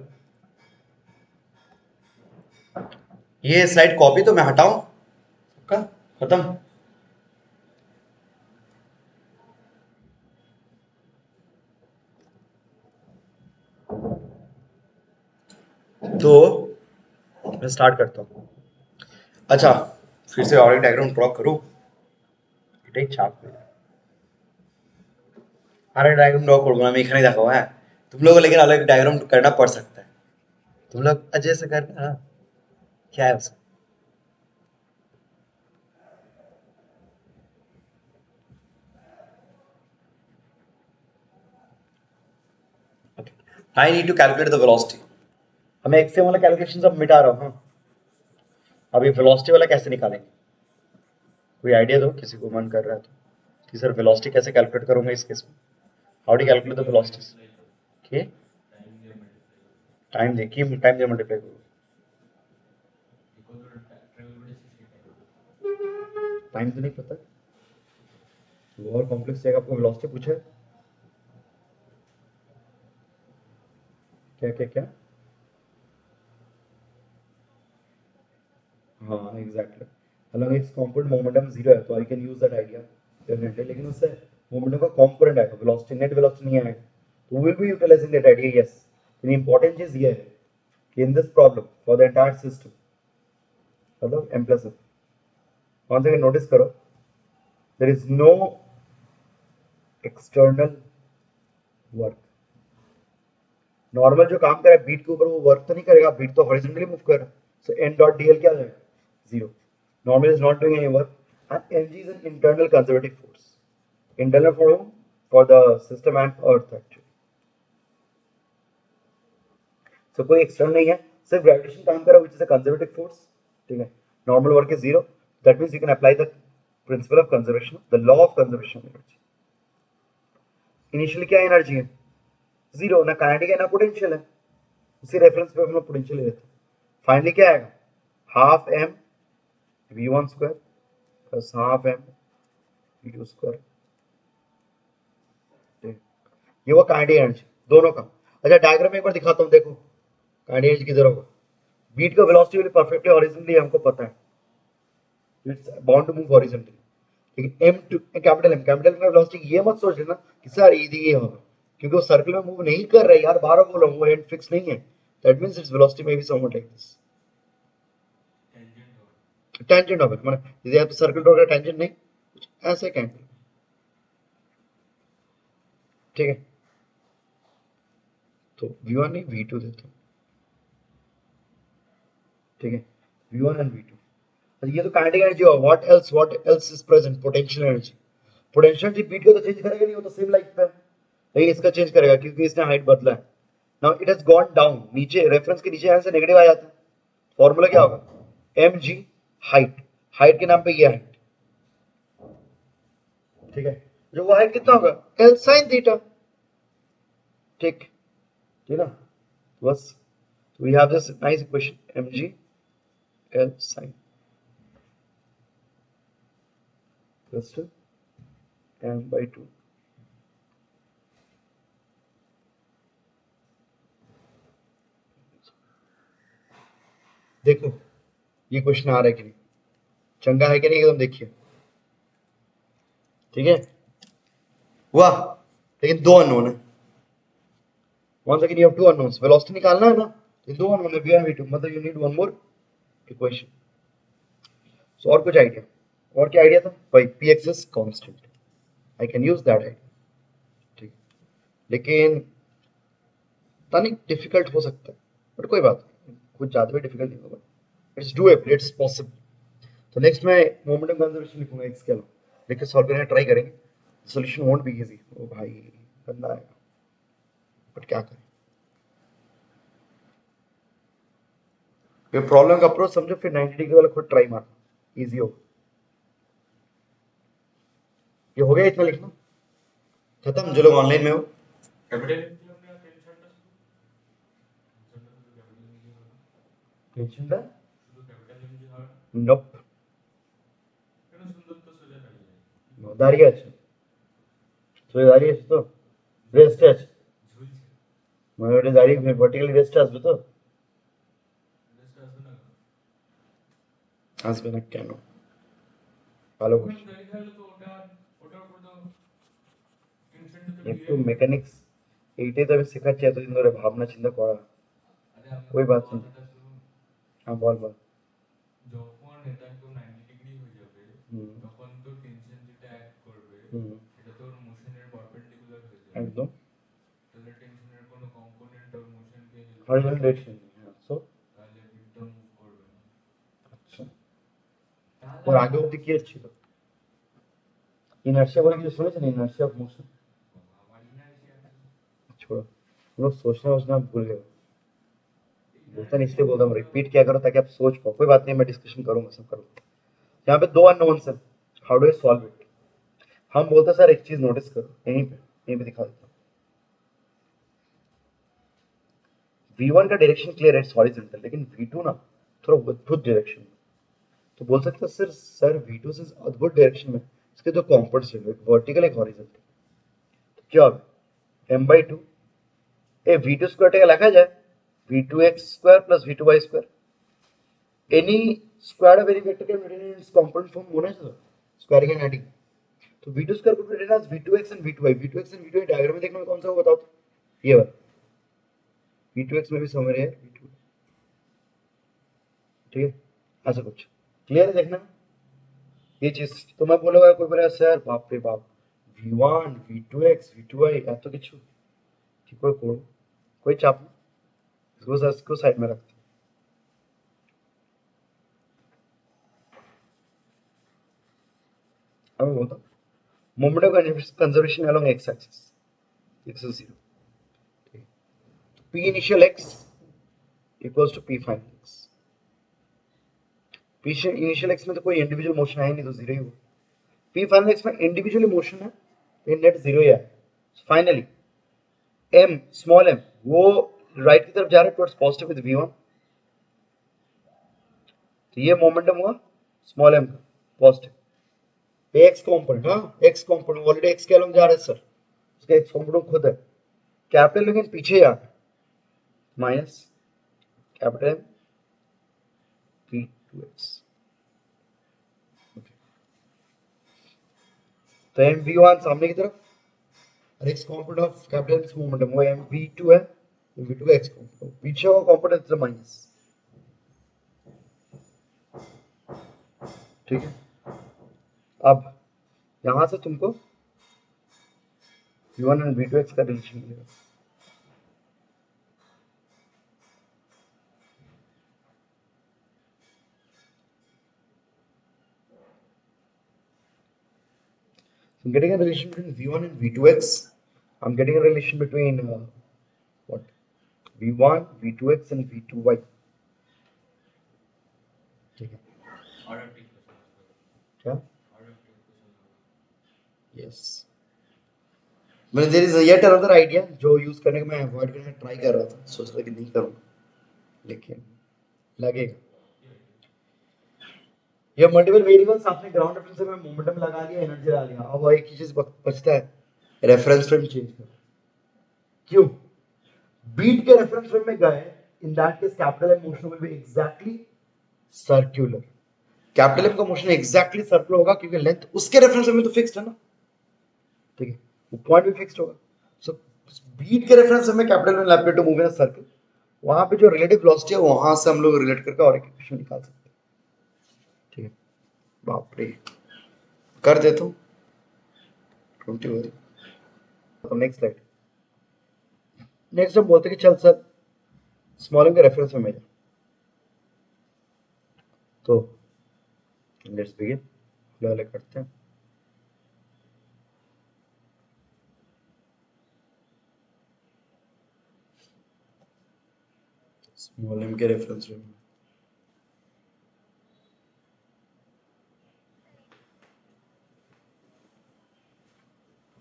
ये स्लाइड कॉपी तो मैं हटाऊं का खत्म. तो मैं स्टार्ट करता हूँ. अच्छा, फिर से और एक डायग्राम ड्रॉ करूं. এটাই চাপ হয়ে যায়. আর एक डायग्राम ड्रॉ করবো আমি এখানেই দেখাবো. হ্যাঁ, तुम लोगों को लेकिन अलग डायग्राम करना पड़ सकता है. तुम लोग अजय से करना. हाँ, क्या है उसमें? I need to calculate the velocity. हमें एक्सएम वाला कैलकुलेशन सब मिटा रहा हूँ. हाँ, अभी वेलोसिटी वाला कैसे निकालेंगे? कोई आइडिया दो किसी को मन कर रहा है तो कि सर वेलोसिटी कैसे कैलकुलेट करूंगा इस केस में. How do calculate the velocities? के टाइम देखिए, टाइम दे मल्टीप्लाई करो. टाइम तो नहीं पता. और कॉम्प्लेक्स जगह आपको वेलोसिटी पूछा है. क्या क्या क्या? हाँ exactly. Along x component momentum zero है तो आई can use that idea definitely. लेकिन उससे मोमेंटम का कंपोनेंट आएगा, वेलोसिटी नेट वेलोसिटी नहीं आएगा. तो will be utilising that idea. Yes, लेकिन इंपॉर्टेंट चीज ये है कि in this problem for the entire system मतलब m plus n, once again notice करो, there is no external work. Normal जो काम कर रहा है बीट के ऊपर वो वर्क तो नहीं करेगा, बीट तो हॉरिजॉन्टली मूव कर रहा है. सो n डॉट dl क्या हो जाएगा? Zero. Normal is not doing any work and mg is an internal conservative force. Internal for the system and earth actually. So कोई एक्सटर्नल नहीं है, सिर्फ ग्रेविटेशन काम कर रहा है which is a conservative force. ठीक है, normal work is zero. That means you can apply the principle of conservation, the law of conservation of energy. Initially क्या एनर्जी है? जीरो. ना काइनेटिक है ना पोटेंशियल है. उसी रेफरेंस पे हम लोग पोटेंशियल ले लेते हैं. फाइनली क्या आएगा? Half m v1 square plus half m v2 square. ये वो काइनेटिक एनर्जी दोनों का. अच्छा डायग्राम एक बार दिखाता हूँ, देखो काइनेटिक एनर्जी किधर होगा. बीट का वेलोसिटी विल परफेक्टली हॉरिजॉन्टली हमको पता है, it's bound to move horizontally. लेकिन m टू कैपिटल M का वेलोसिटी ये मत सोच लेना कि सर ये होगा, क्योंकि वो सर्कल में मूव नहीं कर रहा है यार. बार बोल रहा हूँ वो एंड फिक्स नहीं है. That means its velocity may be somewhat like this. Tangent होगा मतलब जैसे आप सर्कल ड्रॉ कर टेंजेंट नहीं, कुछ ऐसे कैंट. ठीक है, तो v1 नहीं v2 देते हैं. ठीक है, v1 एंड v2. ये तो काइनेटिक एनर्जी होगा. What else is present? Potential energy. Potential energy bead को तो चेंज करेगा नहीं, वो तो सेम लाइक पे है. लेकिन इसका चेंज करेगा क्योंकि इसने हाइट बदला है. Now it has gone down. नीचे रेफरेंस के नीचे यहां से नेगेटिव आ जाता है. फॉर्मूला क्या होगा? mg height. हाइट के नाम पे ये हाइट. ठीक है, जो वो हाइट कितना होगा? L sin theta. ठीक ठीक ना, बस we have this nice equation mg L sin plus to m by 2 देखो ये क्वेश्चन आ रहा है कि नहीं, चंगा है कि नहीं एकदम देखिए, ठीक है। वाह, लेकिन दो अननोन है। One second, you have two unknowns, velocity निकालना है ना, ये दो अननोन है v1 v2, मतलब you need one more equation. So और कुछ आइडिया, और क्या आइडिया था भाई, px is constant, I can use that idea, ठीक। लेकिन पता नहीं डिफिकल्ट हो सकता है, बट कोई बात नहीं, कुछ ज्यादा भी डिफिकल्ट नहीं होगा, इट्स डूएबल, इट्स पॉसिबल। तो नेक्स्ट मैं मोमेंटम कंजर्वेशन लिखूंगा x के अलावा, लिख के सॉल्व करने ट्राई करेंगे। सॉल्यूशन वोंट बी इजी, ओ भाई गंदा है, बट क्या करें, ये प्रॉब्लम का अप्रोच समझो, फिर 90 डिग्री वाला खुद ट्राई मारना, इजी होगा। ये हो गया इतना लिखना खत्म, जो लोग ऑनलाइन में हो। कैपिटल हमने टेंशन टेंशन টা শুধু ক্যাপিটাল এম জি হয় নপ কেন সুন্দর তো সোজা দাঁড়িয়ে যায় দাঁড়িয়ে আছে, সোজা দাঁড়িয়ে আছে তো, রেস্টে আছে, ঝুলছে মানে ওটা দাঁড়িয়ে ভার্টিক্যালি রেস্টে আসবে তো, রেস্ট আসবে না আসবে না কেন, ভালো ওখানে কোশ্চেন। দাঁড়িয়ে থাকলে তো ওটার উপর তো টেনশনটা তো একটু ডিরেক্ট মেকানিক্স এইটাই তো আমি শেখাচ্ছি এতদিন ধরে, ভাবনা চিন্তা করা। আরে আমি कोई बात नहीं, কথাটা শুনুন हाँ बोल बोल। যখন এটা একদম 90 ডিগ্রি হয়ে যাবে তখন তো টেনশন যেটা অ্যাক্ট করবে এটা তো ওর মোশনের পারপেন্ডিকুলার হয়ে যাবে एकदम তাহলে টেনশনের কোনো কম্পোনেন্ট ওর মোশনকে হেল্প हॉरिजॉन्टल डायरेक्शन में, सो তাহলে বিটটা মুভ করবে না अच्छा, और आगे অবধি কি ছিল, इनर्शिया বলে কিছু শুনেছেন, इनर्शिया ऑफ मोशन, আমার ইনার্শিয়া छोड़ो, हम लोग सोचना वोचना भूल गए, बोलता नहीं इसलिए बोलता हूँ, रिपीट क्या करो ताकि आप सोच पाओ। कोई बात नहीं, मैं डिस्कशन करूंगा, सब करूंगा। यहाँ पे दो अननोन्स है, how do I solve it. हम बोलते सर एक चीज नोटिस करो, यहीं पे दिखा देता हूँ। v1 का डायरेक्शन क्लियर है, इट्स हॉरिजॉन्टल, लेकिन v2 ना थोड़ा अद्भुत डायरेक्शन में, तो बोल सकते हैं सर v2 से अद्भुत डायरेक्शन में इसके दो कंपोनेंट्स हैं, एक वर्टिकल एक हॉरिजॉन्टल, तो क्या होगा m by 2, A v2 square का लिखा जाए v2x square plus v2y square, any square of any vector can be written in component form होना चाहिए, स्क्वायर कैन एडिंग, तो v2 स्क्वायर को written as v2x and v2y, v2x and v2y diagram में देखने में कौन सा होगा बताओ तो, ये वाला v2x में भी समझ रहे हैं v2, ठीक है, ऐसा कुछ क्लियर है देखना ये चीज। तो मैं बोलूंगा कोई बोलेगा सर बाप रे बाप v1 v2x v2y এত কিছু কি করে করব, कोई चाप नहीं, इसको साइड में रखते हैं। अब मैं बोलता हूँ moment of conservation along x axis, x is 0, ठीक है, तो p initial x equals to p final x, p initial x में तो कोई इंडिविजुअल मोशन है नहीं, तो जीरो ही होगा, p final x में इंडिविजुअली मोशन है तो नेट जीरो ही है। फाइनली m स्मॉल m वो राइट की तरफ जा रहा है टुवर्ड्स पॉजिटिव विद v1, तो ये मोमेंटम हुआ स्मॉल m का पॉजिटिव, x कंपोनेंट, हाँ x कंपोनेंट ऑलरेडी x के अलोंग जा रहा है सर, उसका x कंपोनेंट खुद है कैपिटल, लेकिन पीछे आ माइनस कैपिटल p2x, तो mv1 सामने की तरफ और x component of capital x momentum वो mv2 है, mv2 का x कंपोनेंट, पीछे वो कंपोनेंट है माइनस, ठीक है। अब यहां से तुमको v1 और v2x का रिलेशन मिलेगा, so I'm getting a relation between v1 and v2x, I'm getting a relation between what v1 v2x and v2y, ठीक है, और एक इक्वेशन क्या और एक इक्वेशन यस, मैंने there is yet another idea जो यूज करने का मैं अवॉइड करने ट्राई कर रहा था, सोच रहा था कि नहीं करूंगा, लेकिन लगेगा ये मल्टीपल वेरिएबल्स आपने ग्राउंड रेफरेंस में मोमेंटम लगा लिया, एनर्जी लगा लिया, अब एक ही चीज बचता है, रेफरेंस फ्रेम चेंज करो। क्यों? बीट के रेफरेंस फ्रेम में गए, in that case capital M motion will be exactly circular. Capital M का मोशन एग्जैक्टली सर्कुलर होगा क्योंकि लेंथ उसके रेफरेंस में तो फिक्स्ड है ना, ठीक है, वो पॉइंट भी फिक्स्ड होगा। सो बीट के रेफरेंस में capital M rapid to move in a circle, वहां पे जो रिलेटिव वेलोसिटी है वहां से हम लोग रिलेट करके और एक इक्वेशन निकाल सकते हैं, ठीक है। बाप रे, कर देता हूँ 20 तो नेक्स्ट स्लाइड। नेक्स्ट हम बोलते हैं कि चल सर स्मॉल एम के रेफरेंस में जा, तो लेट्स बिगिन, वाले करते हैं। स्मॉल एम के रेफरेंस में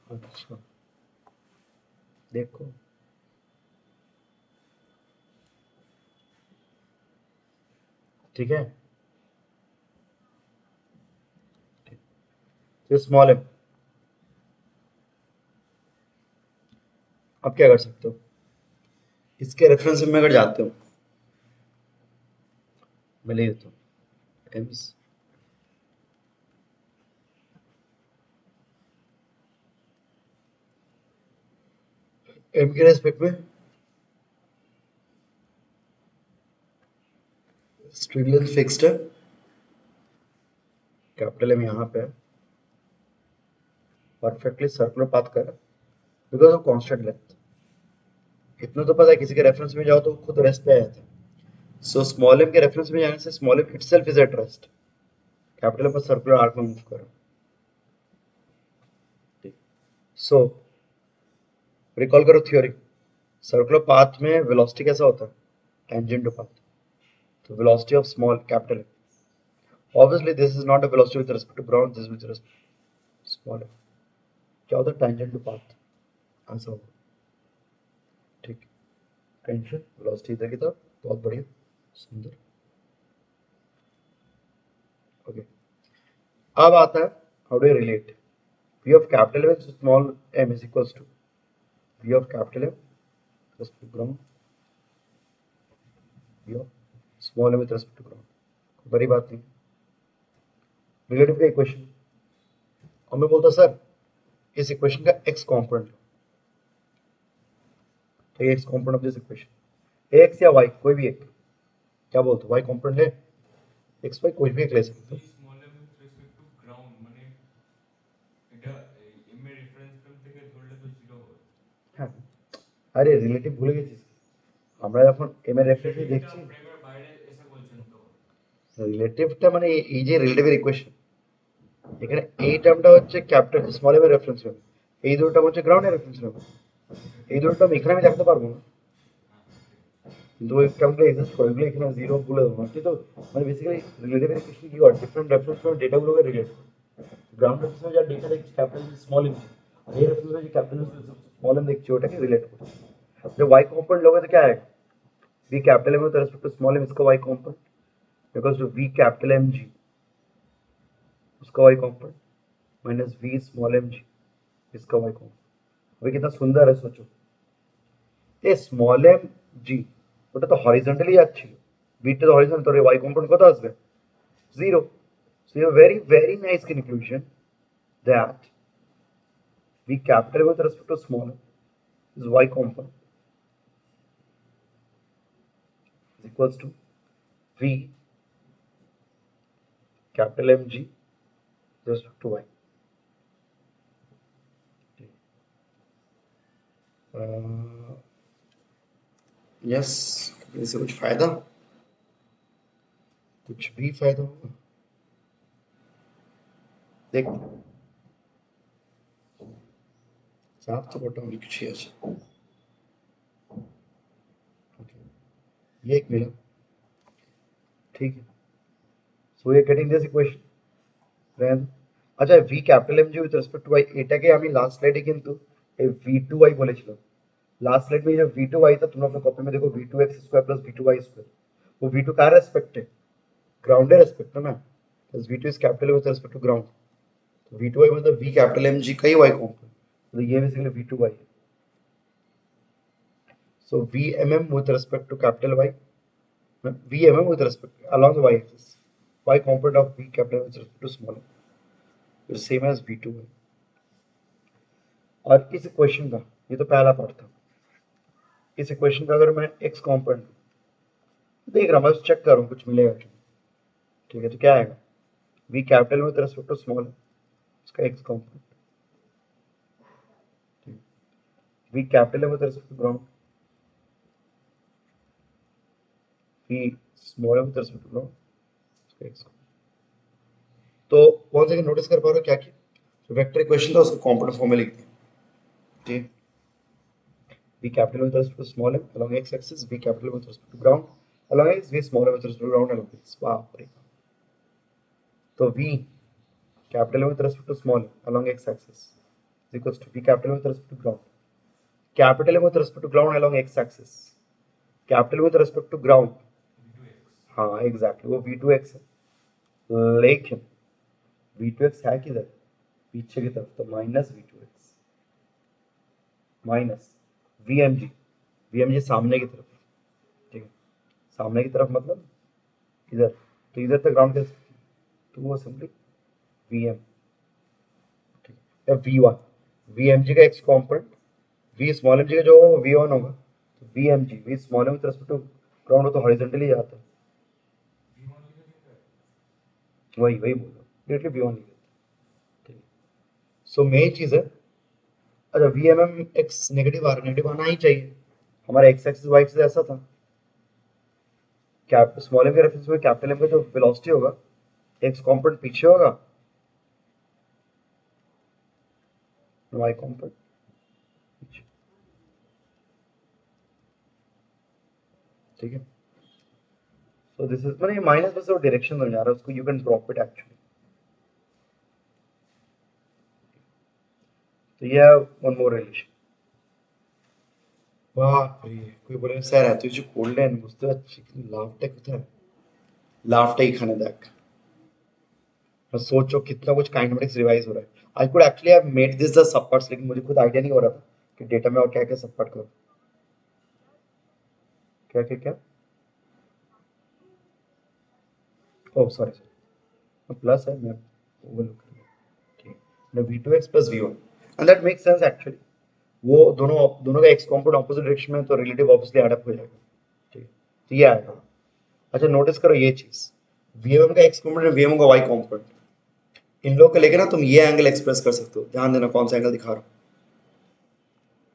अच्छा देखो, ठीक है, तो स्मॉल एम, अब क्या कर सकते हो, इसके रेफरेंस में अगर जाते हो, मैं ले देता हूँ एम्स एम के रेस्पेक्ट में स्ट्रिंग लेंथ फिक्स्ड है, कैपिटल एम यहाँ पे है, परफेक्टली सर्कुलर पाथ कर बिकॉज ऑफ कांस्टेंट लेंथ। इतना तो पता है किसी के रेफरेंस में जाओ तो खुद रेस्ट पे आ जाता है। सो स्मॉल एम के रेफरेंस में जाने से small m itself is at rest, capital M पर सर्कुलर आर्क में मूव करो, ठीक। सो रिकॉल करो थ्योरी, सर्कुलर पाथ में वेलोसिटी कैसा होता है, टेंजेंट टू पाथ, तो velocity of small capital M, obviously this is not a velocity with respect to ground, this is with respect to small m, क्या होता है tangent to path, ऐसा होगा, ठीक। टेंशन वेलोसिटी इधर की तरफ, बहुत बढ़िया, सुंदर, ओके। अब आता है how do relate v of capital M to small m is equals to v of capital M with respect to ground, v of small m with respect to ground, बड़ी बात नहीं, रिलेटिव का equation, और मैं बोलता sir इस equation का x component, तो x component of this equation x या y कोई भी एक, क्या बोलते हो y कंपोनेंट ले, x y कोई भी एक ले सकते हो, small M with respect to ground মানে এটা এম এর রেফারেন্স ফ্রেম থেকে ধরলে তো 0 হবে। হ্যাঁ, আরে রিলেটিভ ভুলে গেছিস, আমরা যখন m এর রেফারেন্সে রিলেটিভটা দেখছি, ফ্রেমের বাইরে এসে বলছেন তো। রিলেটিভটা মানে এই যে রিলেটিভের ইকুয়েশন, এখানে এই টার্মটা হচ্ছে ক্যাপিটাল স্মল এম এর রেফারেন্স ফ্রেম, এই দুটো টার্ম হচ্ছে গ্রাউন্ডের রেফারেন্স ফ্রেম, এই দুটো টার্ম এখানে আমি রাখতে পারবো না, কিন্তু ওই টার্মটা এক্সিস্ট করে, এগুলো এখানে জিরো বলে দেবো, কিন্তু মানে বেসিক্যালি রিলেটিভের ইকুয়েশন কি করে, ডিফারেন্ট রেফারেন্স ফ্রেম ডেটাগুলোকে রিলেট করে, গ্রাউন্ড রেফারেন্স ফ্রেমে যা ডেটা দেখছি ক্যাপিটাল স্মল এম, এই রেফারেন্স ফ্রেমে যে ক্যাপিটাল स्मॉल एम देखिए ওটাকে रिलेट করছে, जब y कंपोनेंट लोगे तो क्या आएगा, v capital m with respect to small m इसका y component because to v capital m g उसका y component minus v small m g इसका y कंपोनेंट। अभी कितना सुंदर है सोचो, ये स्मॉल m g ওটা তো হরিজন্টালি যাচ্ছিল, বিটা তো হরিজন্টাল, তো y कंपोनेंट কত আসবে, 0। so you have very very nice conclusion that v capital with respect to small m is y component is equals to v capital mg with respect to y। Yes, इससे कुछ फायदा, कुछ भी फायदा होगा, देख साफ तो बटन कुछ ही আছে, ये एक मिला, ठीक है। सो ये गेटिंग दिस इक्वेशन देन, আচ্ছা v capital M G with respect to y, এটাকে আমি লাস্ট স্লাইডে কিন্তু এই v2y বলেছিলাম, लास्ट स्लाइड में जब v2 आई था तुम अपने कॉपी में देखो v2x square plus v2y square, वो v2 का रेस्पेक्ट है, ग्राउंड है रेस्पेक्ट है ना, plus v2 is capital with respect to ground, तो v2y मतलब v कैपिटल mg का ही y कॉम्पोनेंट, तो ये बेसिकली v2y है। So vmm with respect to capital y, vmm with respect along the y-axis, y component of v capital with respect to small m, is same as v2 है। और इस equation का, ये तो पहला पार्ट था, इस इक्वेशन का अगर मैं x कॉम्पोनेंट देख रहा हूँ, मैं चेक कर रहा हूँ कुछ मिलेगा क्या, ठीक है, तो क्या आएगा, v capital with respect to small m, इसका x component, v capital with respect to ground, v small m with respect to ground, इसका x कॉम्पोनेंट। तो कौन सा नोटिस कर पा रहे हो क्या कि जो वेक्टर इक्वेशन था उसको कॉम्पोनेंट फॉर्म में लिख दिया, ठीक, v capital with respect to small m along x axis, v capital with respect to ground along x, v small m with respect to ground along x, बाप रे। तो v capital with respect to small m along x axis is equals to v capital with respect to ground, capital M with respect to ground along x axis, capital with respect to ground, हाँ exactly वो v2x है, लेकिन v2x है किधर, पीछे की तरफ, तो minus v2x minus vmg, vmg सामने की तरफ, ठीक है, सामने की तरफ मतलब इधर, तो इधर तक ग्राउंड कैसे, तो वो सिंपली vm, ठीक है, v1 vmg का x component, v small mg का जो v1 होगा, तो vmg v small m with respect to ground, तो हॉरिजॉन्टली जाता है, वही वही बोल रहा हूँ, डायरेक्टली v1 लिख देते, ठीक है। सो मेन चीज है, अच्छा vmm x नेगेटिव आ रहा है, नेगेटिव आना ही चाहिए, हमारा x एक्सिस y एक्सिस ऐसा था, कैप स्मॉल m के रेफरेंस में कैपिटल m का जो वेलोसिटी होगा, x कंपोनेंट पीछे होगा, y कंपोनेंट पीछे, ठीक है। सो दिस इज मैंने माइनस बस और डायरेक्शन बन जा रहा है उसको, you can drop it actually, तो ये वन मोर रिलेशन, बाप रे, कोई बोले सर है तुझे कोल्ड है बुझতে পারছি কিন্তু লাভটা কোথায়, लाभটা এখানে দেখ, और सोचो कितना कुछ काइनेमेटिक्स रिवाइज हो रहा है, I could actually have made this the sub parts, लेकिन मुझे खुद आइडिया नहीं हो रहा था कि डेटा में और क्या क्या सब पार्ट करूं, क्या क्या क्या, ओह सॉरी प्लस है, मैं ओवरलुक कर गया, ठीक है, v2x plus v1 and that makes sense actually, वो दोनों दोनों का x कंपोनेंट ऑपोजिट डायरेक्शन में, तो रिलेटिव ऑब्वियसली एड अप हो जाएगा, ठीक है, तो ये आएगा। अच्छा नोटिस करो ये चीज, vmm का x कंपोनेंट vm का y कंपोनेंट, इन लोग को लेके ना तुम ये एंगल एक्सप्रेस कर सकते हो, ध्यान देना कौन सा एंगल दिखा रहा हूं,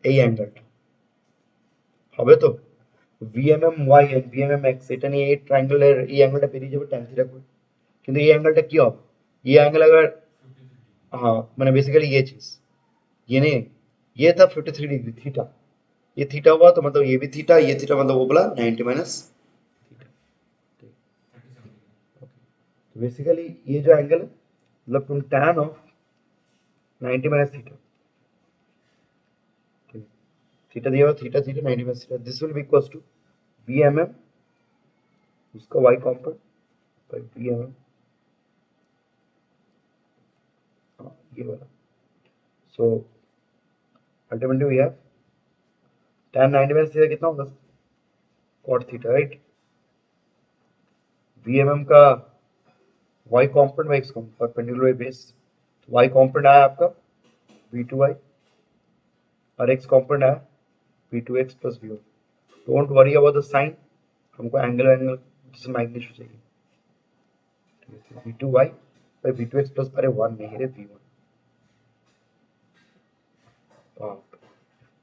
এই অ্যাঙ্গেলটা হবে তো, vmm y and vmm x, এটা নিয়ে এই ট্রায়াঙ্গেলের এই অ্যাঙ্গেলটা পেরিয়ে যাবে tan থিটা করে, কিন্তু এই অ্যাঙ্গেলটা কি হবে, ये एंगल अगर, हाँ मैंने बेसिकली ये चीज, ये नहीं, ये था 53 डिग्री थीटा, ये थीटा हुआ तो मतलब ये भी थीटा, ये थीटा मतलब वो बोला 90 माइनस थीटा, तो बेसिकली ये जो एंगल है मतलब तुम tan of 90 minus theta, theta दिया हुआ, theta theta 90 minus theta, this will be equals to vmm उसका y कंपोनेंट बाय vmm, हाँ ये वाला, so ultimately we have tan 90 minus theta कितना होगा, cot थीटा, राइट, vmm का y component by x component perpendicular by base, तो y component आया आपका v2y और x कंपोनेंट आया v2x plus v1, don't worry about the sign, हमको angle जैसे मैग्नीट्यूड चाहिए, v2y बाय v2x प्लस, अरे 1 नहीं रे v1,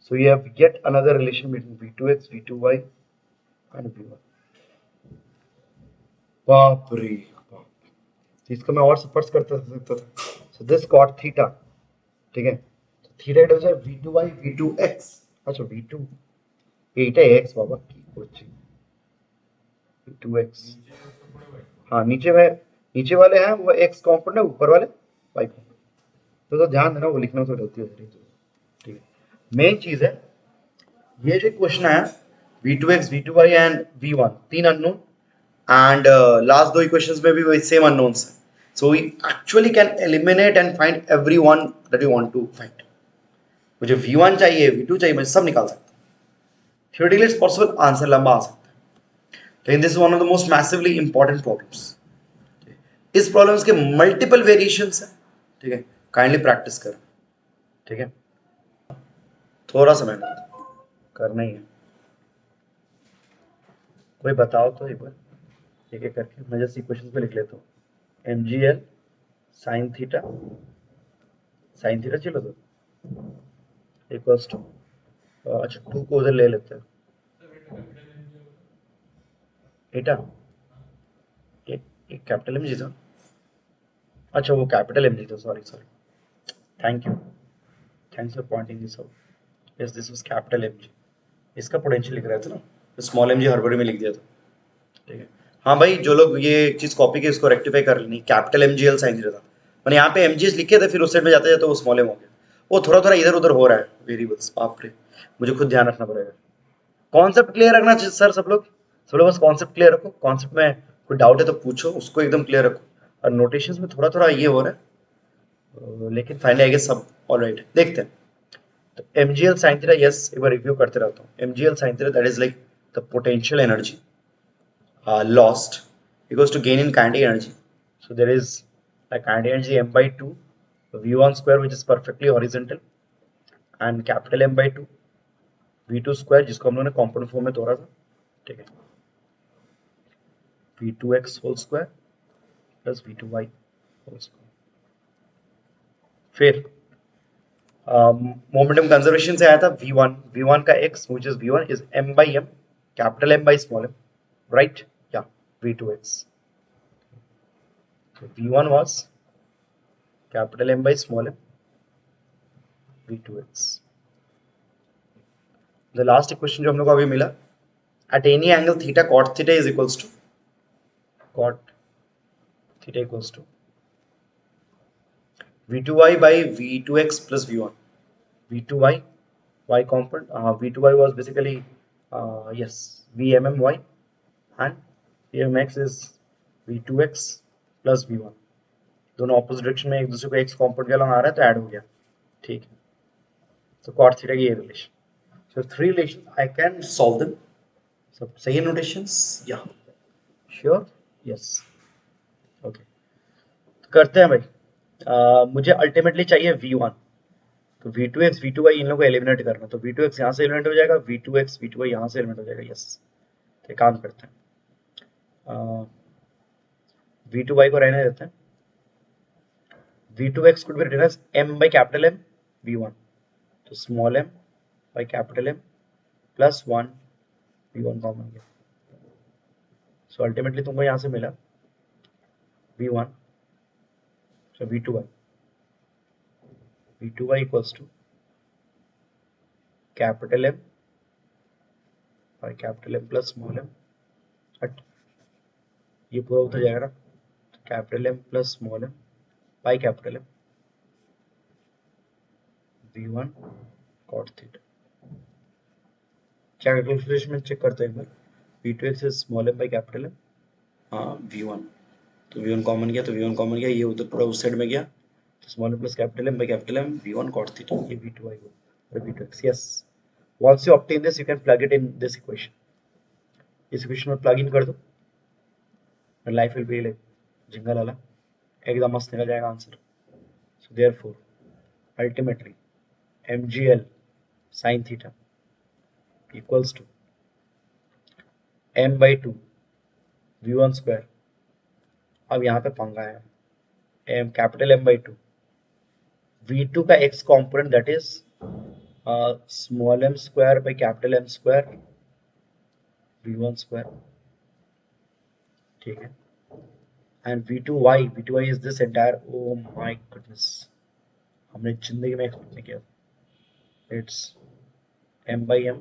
so you have yet another relation between v2x v2y and v1, बाप रे बाप, इसको मैं और सपोर्ट करता सकता था, so this cot theta, ठीक है, थीटा इट हो v2y v2x, अच्छा v2 এইটা x बाबा की করছি v2x, हाँ नीचे वाले हैं वो x कंपोनेंट है, ऊपर वाले y कंपोनेंट, तो ध्यान देना वो लिखना तो गलती हो रही है, ठीक है, मेन चीज है ये जो क्वेश्चन है v2x v2y एंड v1 तीन अननोन एंड लास्ट दो इक्वेशंस में भी वही सेम अननोन्स है. So we actually can eliminate and find everyone that you want to find. मुझे v1 चाहिए v2 चाहिए मैं सब निकाल सकता हूँ. Theoretically it's possible, आंसर लंबा आ सकता है. लेकिन this is one of the most massively important problems. इस प्रॉब्लम्स के मल्टीपल वेरिएशंस हैं. ठीक है, काइंडली प्रैक्टिस करो. ठीक है, थोड़ा सा मेहनत करना ही है. कोई बताओ तो एक बार एक एक करके. मैं जैसे इक्वेशन पे लिख लेता हूँ. mgl साइन थीटा चलो तो इक्वल्स टू, अच्छा 2 को उधर ले लेते हैं. एटा एक कैपिटल एम जी था. अच्छा वो कैपिटल एम जी था, sorry sorry. Thank you, thanks for pointing this out. Yes this was capital M G. इसका पोटेंशियल लिख रहा था ना, स्मॉल एम जी हड़बड़ी में लिख दिया था. ठीक है. हाँ भाई, जो लोग ये चीज कॉपी के इसको रेक्टिफाई कर लेनी. Capital M G L sine theta था. मैंने यहाँ पे एम जी एस लिखे थे, फिर उस साइड में जाते जाते वो स्मॉल एम हो गया. वो थोड़ा थोड़ा इधर उधर हो रहा है वेरिएबल्स. बाप रे, मुझे खुद ध्यान रखना पड़ेगा. कॉन्सेप्ट क्लियर रखना चाहिए सर. सब लोग बस कॉन्सेप्ट क्लियर रखो. कॉन्सेप्ट में कोई डाउट है तो पूछो, उसको एकदम क्लियर रखो. और नोटेशंस में थोड़ा थोड़ा ये हो रहा है, लेकिन फाइनली आई गेस सब ऑलराइट है. देखते हैं. तो mgl sin theta, यस एक बार रिव्यू करते रहता हूँ. mgl sin theta that is like the potential energy lost equals to gain in kinetic energy. So there is a kinetic energy m by 2 v1 square which is perfectly horizontal and capital M by 2 v2 square जिसको हम लोगों ने component form में तोड़ा था. ठीक है, v2x whole square plus v2y whole square. फिर मोमेंटम कंजर्वेशन से आया था v1 का x which is v1 is m by m capital M by small m, right? Yeah, v2x. So v1 was capital M by small m v2x. The last equation जो हम लोग को अभी मिला, at any angle theta cot theta is equals to v2y by v2x plus v1. v2y y component, v2y was basically yes vmmy and vmx is v2x plus v1. दोनों opposite direction में एक दूसरे को x कॉम्पोनेंट के along आ रहा है तो add हो गया. ठीक है, तो cot theta की ये relation. So three relations I can solve them. सब सही है नोटेशंस? या श्योर? यस. ओके, करते हैं भाई. मुझे अल्टीमेटली चाहिए v1. तो v2x v2y इन लोगों को एलिमिनेट करना. तो v2x यहाँ से एलिमिनेट हो जाएगा, v2x v2y यहाँ से एलिमिनेट हो जाएगा. यस, तो काम करते हैं. v2y को रहने देते हैं. v2x could be written as m by capital M v1. तो small m by capital M plus 1 v1 common गया. सो अल्टीमेटली तुमको यहाँ से मिला v1, so v2y equals to capital M by capital M plus small m. हट, ये पूरा उतर जाएगा ना. Capital M plus small m by capital M v1 cot theta. क्या कैलकुलेशन में चेक करते हैं एक बार. v2x is small m by capital M. हाँ v1, तो v1 कॉमन गया, तो v1 कॉमन गया, ये उधर पूरा उस साइड में गया. तो small m plus capital M by capital M v1 cot theta, ये v2y और v2x. Yes, once you obtain this you can plug it in this equation. इस इक्वेशन में प्लग इन कर दो, life will be like jingle वाला, एकदम मस्त निकल जाएगा answer. So therefore ultimately mgl sin theta equals to m by 2 v1 square. अब यहाँ पे पंगा है, m capital M by 2 v2 का x component that is small m square by capital M square v1 square. ठीक है, and v2y is this entire. Oh my goodness, हमने जिंदगी में एक्सपेक्ट नहीं किया. It's m by m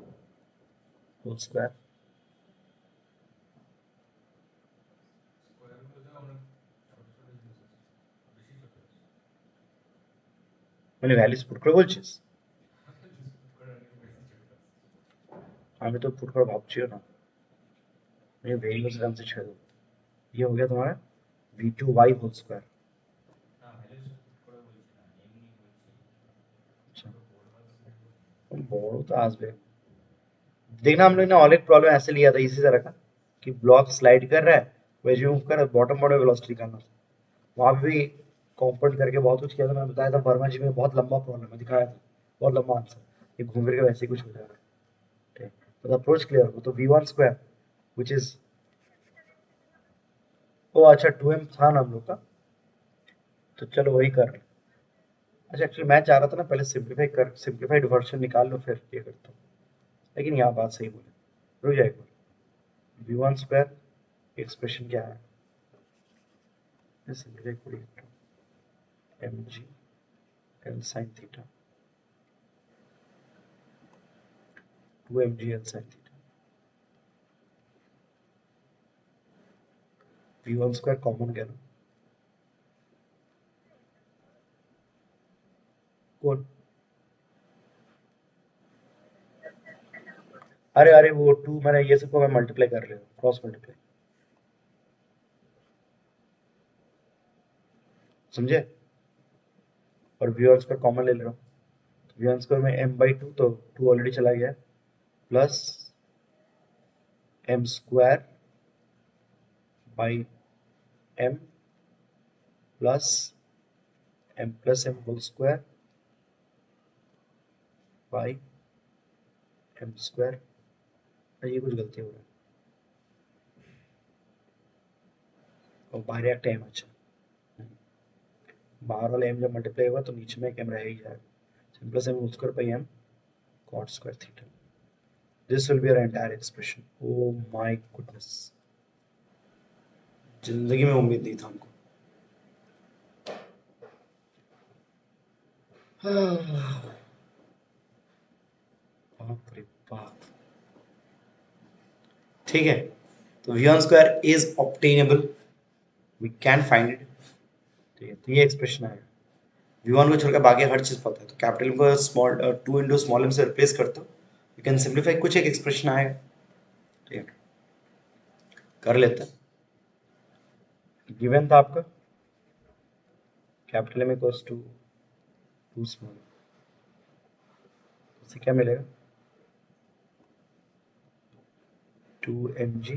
whole square. Square হলে অনেক ছোট ছোট জিনিস আছে, বেশি ছোট আছে। মানে ভ্যালুস পুট করে বলছিস? করে অনেক বেশি ছোট আছে। আমি তো পুট করে ভাবছিও না, मुझे वेरिएबल्स ढंग से छेड़ो। ये हो गया तुम्हारा v2y होल स्क्वायर। না ভ্যালু করে বলছি না, এমনি বলছি। अच्छा, তো বড় আছে। बड़ो तो आसबे। देखना हम लोग ने ऑल एक प्रॉब्लम ऐसे लिया था इसी तरह का कि ब्लॉक स्लाइड कर रहा है, वेज मूव कर रहा है, बॉटम बॉर्डर वेलोसिटी निकालना था। वहां पे भी कंपाउंड करके बहुत कुछ किया था, मैंने बताया था वर्मा जी में बहुत लंबा प्रॉब्लम है, दिखाया था बहुत लंबा आंसर, ये घूम फिर के वैसे ही कुछ हो जाएगा। ठीक, तो अप्रोच क्लियर हो तो v1 स्क्वायर व्हिच इज, ओ अच्छा 2m था ना हम लोग का, तो चलो वही कर रहे हैं। अच्छा एक्चुअली मैं चाह रहा था ना पहले सिंप्लीफाइड वर्जन निकाल लो फिर ये करता हूँ, लेकिन यहाँ बात सही बोले, रुक जाए एक बार। v1 स्क्वायर एक्सप्रेशन क्या है, मैं सिंप्लीफाई को लिखता हूँ mg l sin theta 2mg l sin theta, v1 square common गया ना, कौन, अरे अरे वो 2 मैंने ये सबको मैं मल्टीप्लाई कर रहा हूँ, क्रॉस मल्टीप्लाई, समझे, और v1 स्क्वायर कॉमन ले ले रहा हूँ, तो v1 स्क्वायर में m/2 तो 2 ऑलरेडी चला गया, plus m square by m plus m whole square by m square, ये कुछ गलती हो रहा है, और बाहर एक टाइम, अच्छा बाहर वाला m जब मल्टीप्लाई होगा तो नीचे में एक m रह ही जाएगा, plus m whole square by m cot square theta, this will be our entire expression। oh my goodness, जिंदगी में उम्मीद नहीं था हमको। बाप रे बाप, ठीक है, तो v1 square is obtainable, we can find it, ठीक है, तो ये एक्सप्रेशन आएगा, v1 को छोड़कर बाकी हर चीज पता है, तो कैपिटल को स्मॉल 2 इंटू स्मॉल m से रिप्लेस करते हो, यू कैन सिंप्लीफाई, कुछ एक एक्सप्रेशन आएगा, ठीक है, कर लेते हैं। गिवन था आपका capital m equals to 2 small, इससे क्या मिलेगा 2mg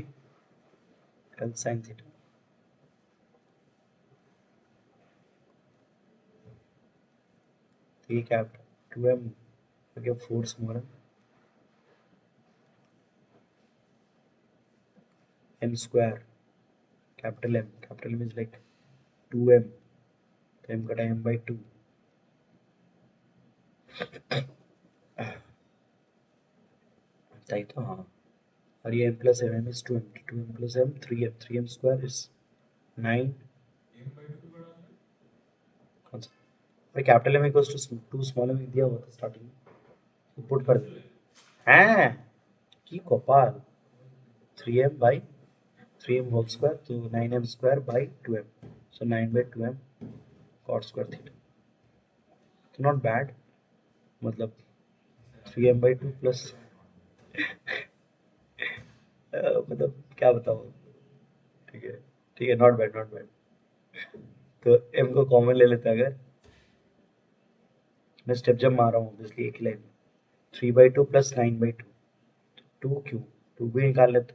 l sin थीटा, तो ये क्या 2m हो गया 4 small m square capital m is like 2m, तो m कटा m/2, सही तो हाँ, और ये m plus m is 2m plus m 3m square is 9, m/2 बड़ा है। कौन सा, भाई capital m equals to 2 small m दिया हुआ था स्टार्टिंग में, तो पुट कर दे हैं की कपाल, 3m by 3m whole square तो 9m square by 2m, so 9/2m cot square theta, तो नॉट बैड, मतलब 3m/2 प्लस मतलब क्या बताओ, ठीक है, ठीक है, नॉट बैड नॉट बैड, तो m को कॉमन ले लेते हैं अगर, मैं स्टेप जब मार रहा हूँ ऑब्वियसली एक ही लाइन में, 3/2 प्लस 9/2, 2 क्यों, 2 भी निकाल लेते,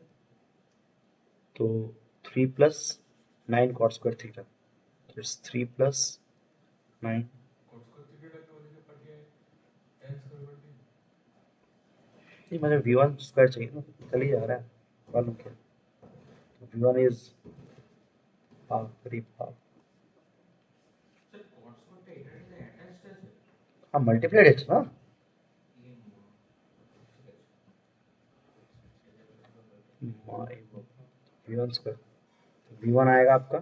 तो 3 प्लस 9 cot स्क्वायर थीटा, तो इट्स 3 प्लस 9, cos को थीटा तो ওদিকে পাঠিয়ে tan স্কয়ার कर दिए। नहीं मुझे v1 स्क्वायर चाहिए ना, चल ही जा रहा है, मालूम क्या, तो v1 इज, बाप रे बाप, স্যার cos কোটা এটার সাথে অ্যাটাচড আছে। हाँ मल्टीप्लाइड है ना, ये ঠিক আছে। এটা করে পুরো করতে। माय v1 स्क्वायर, तो v1 आएगा आपका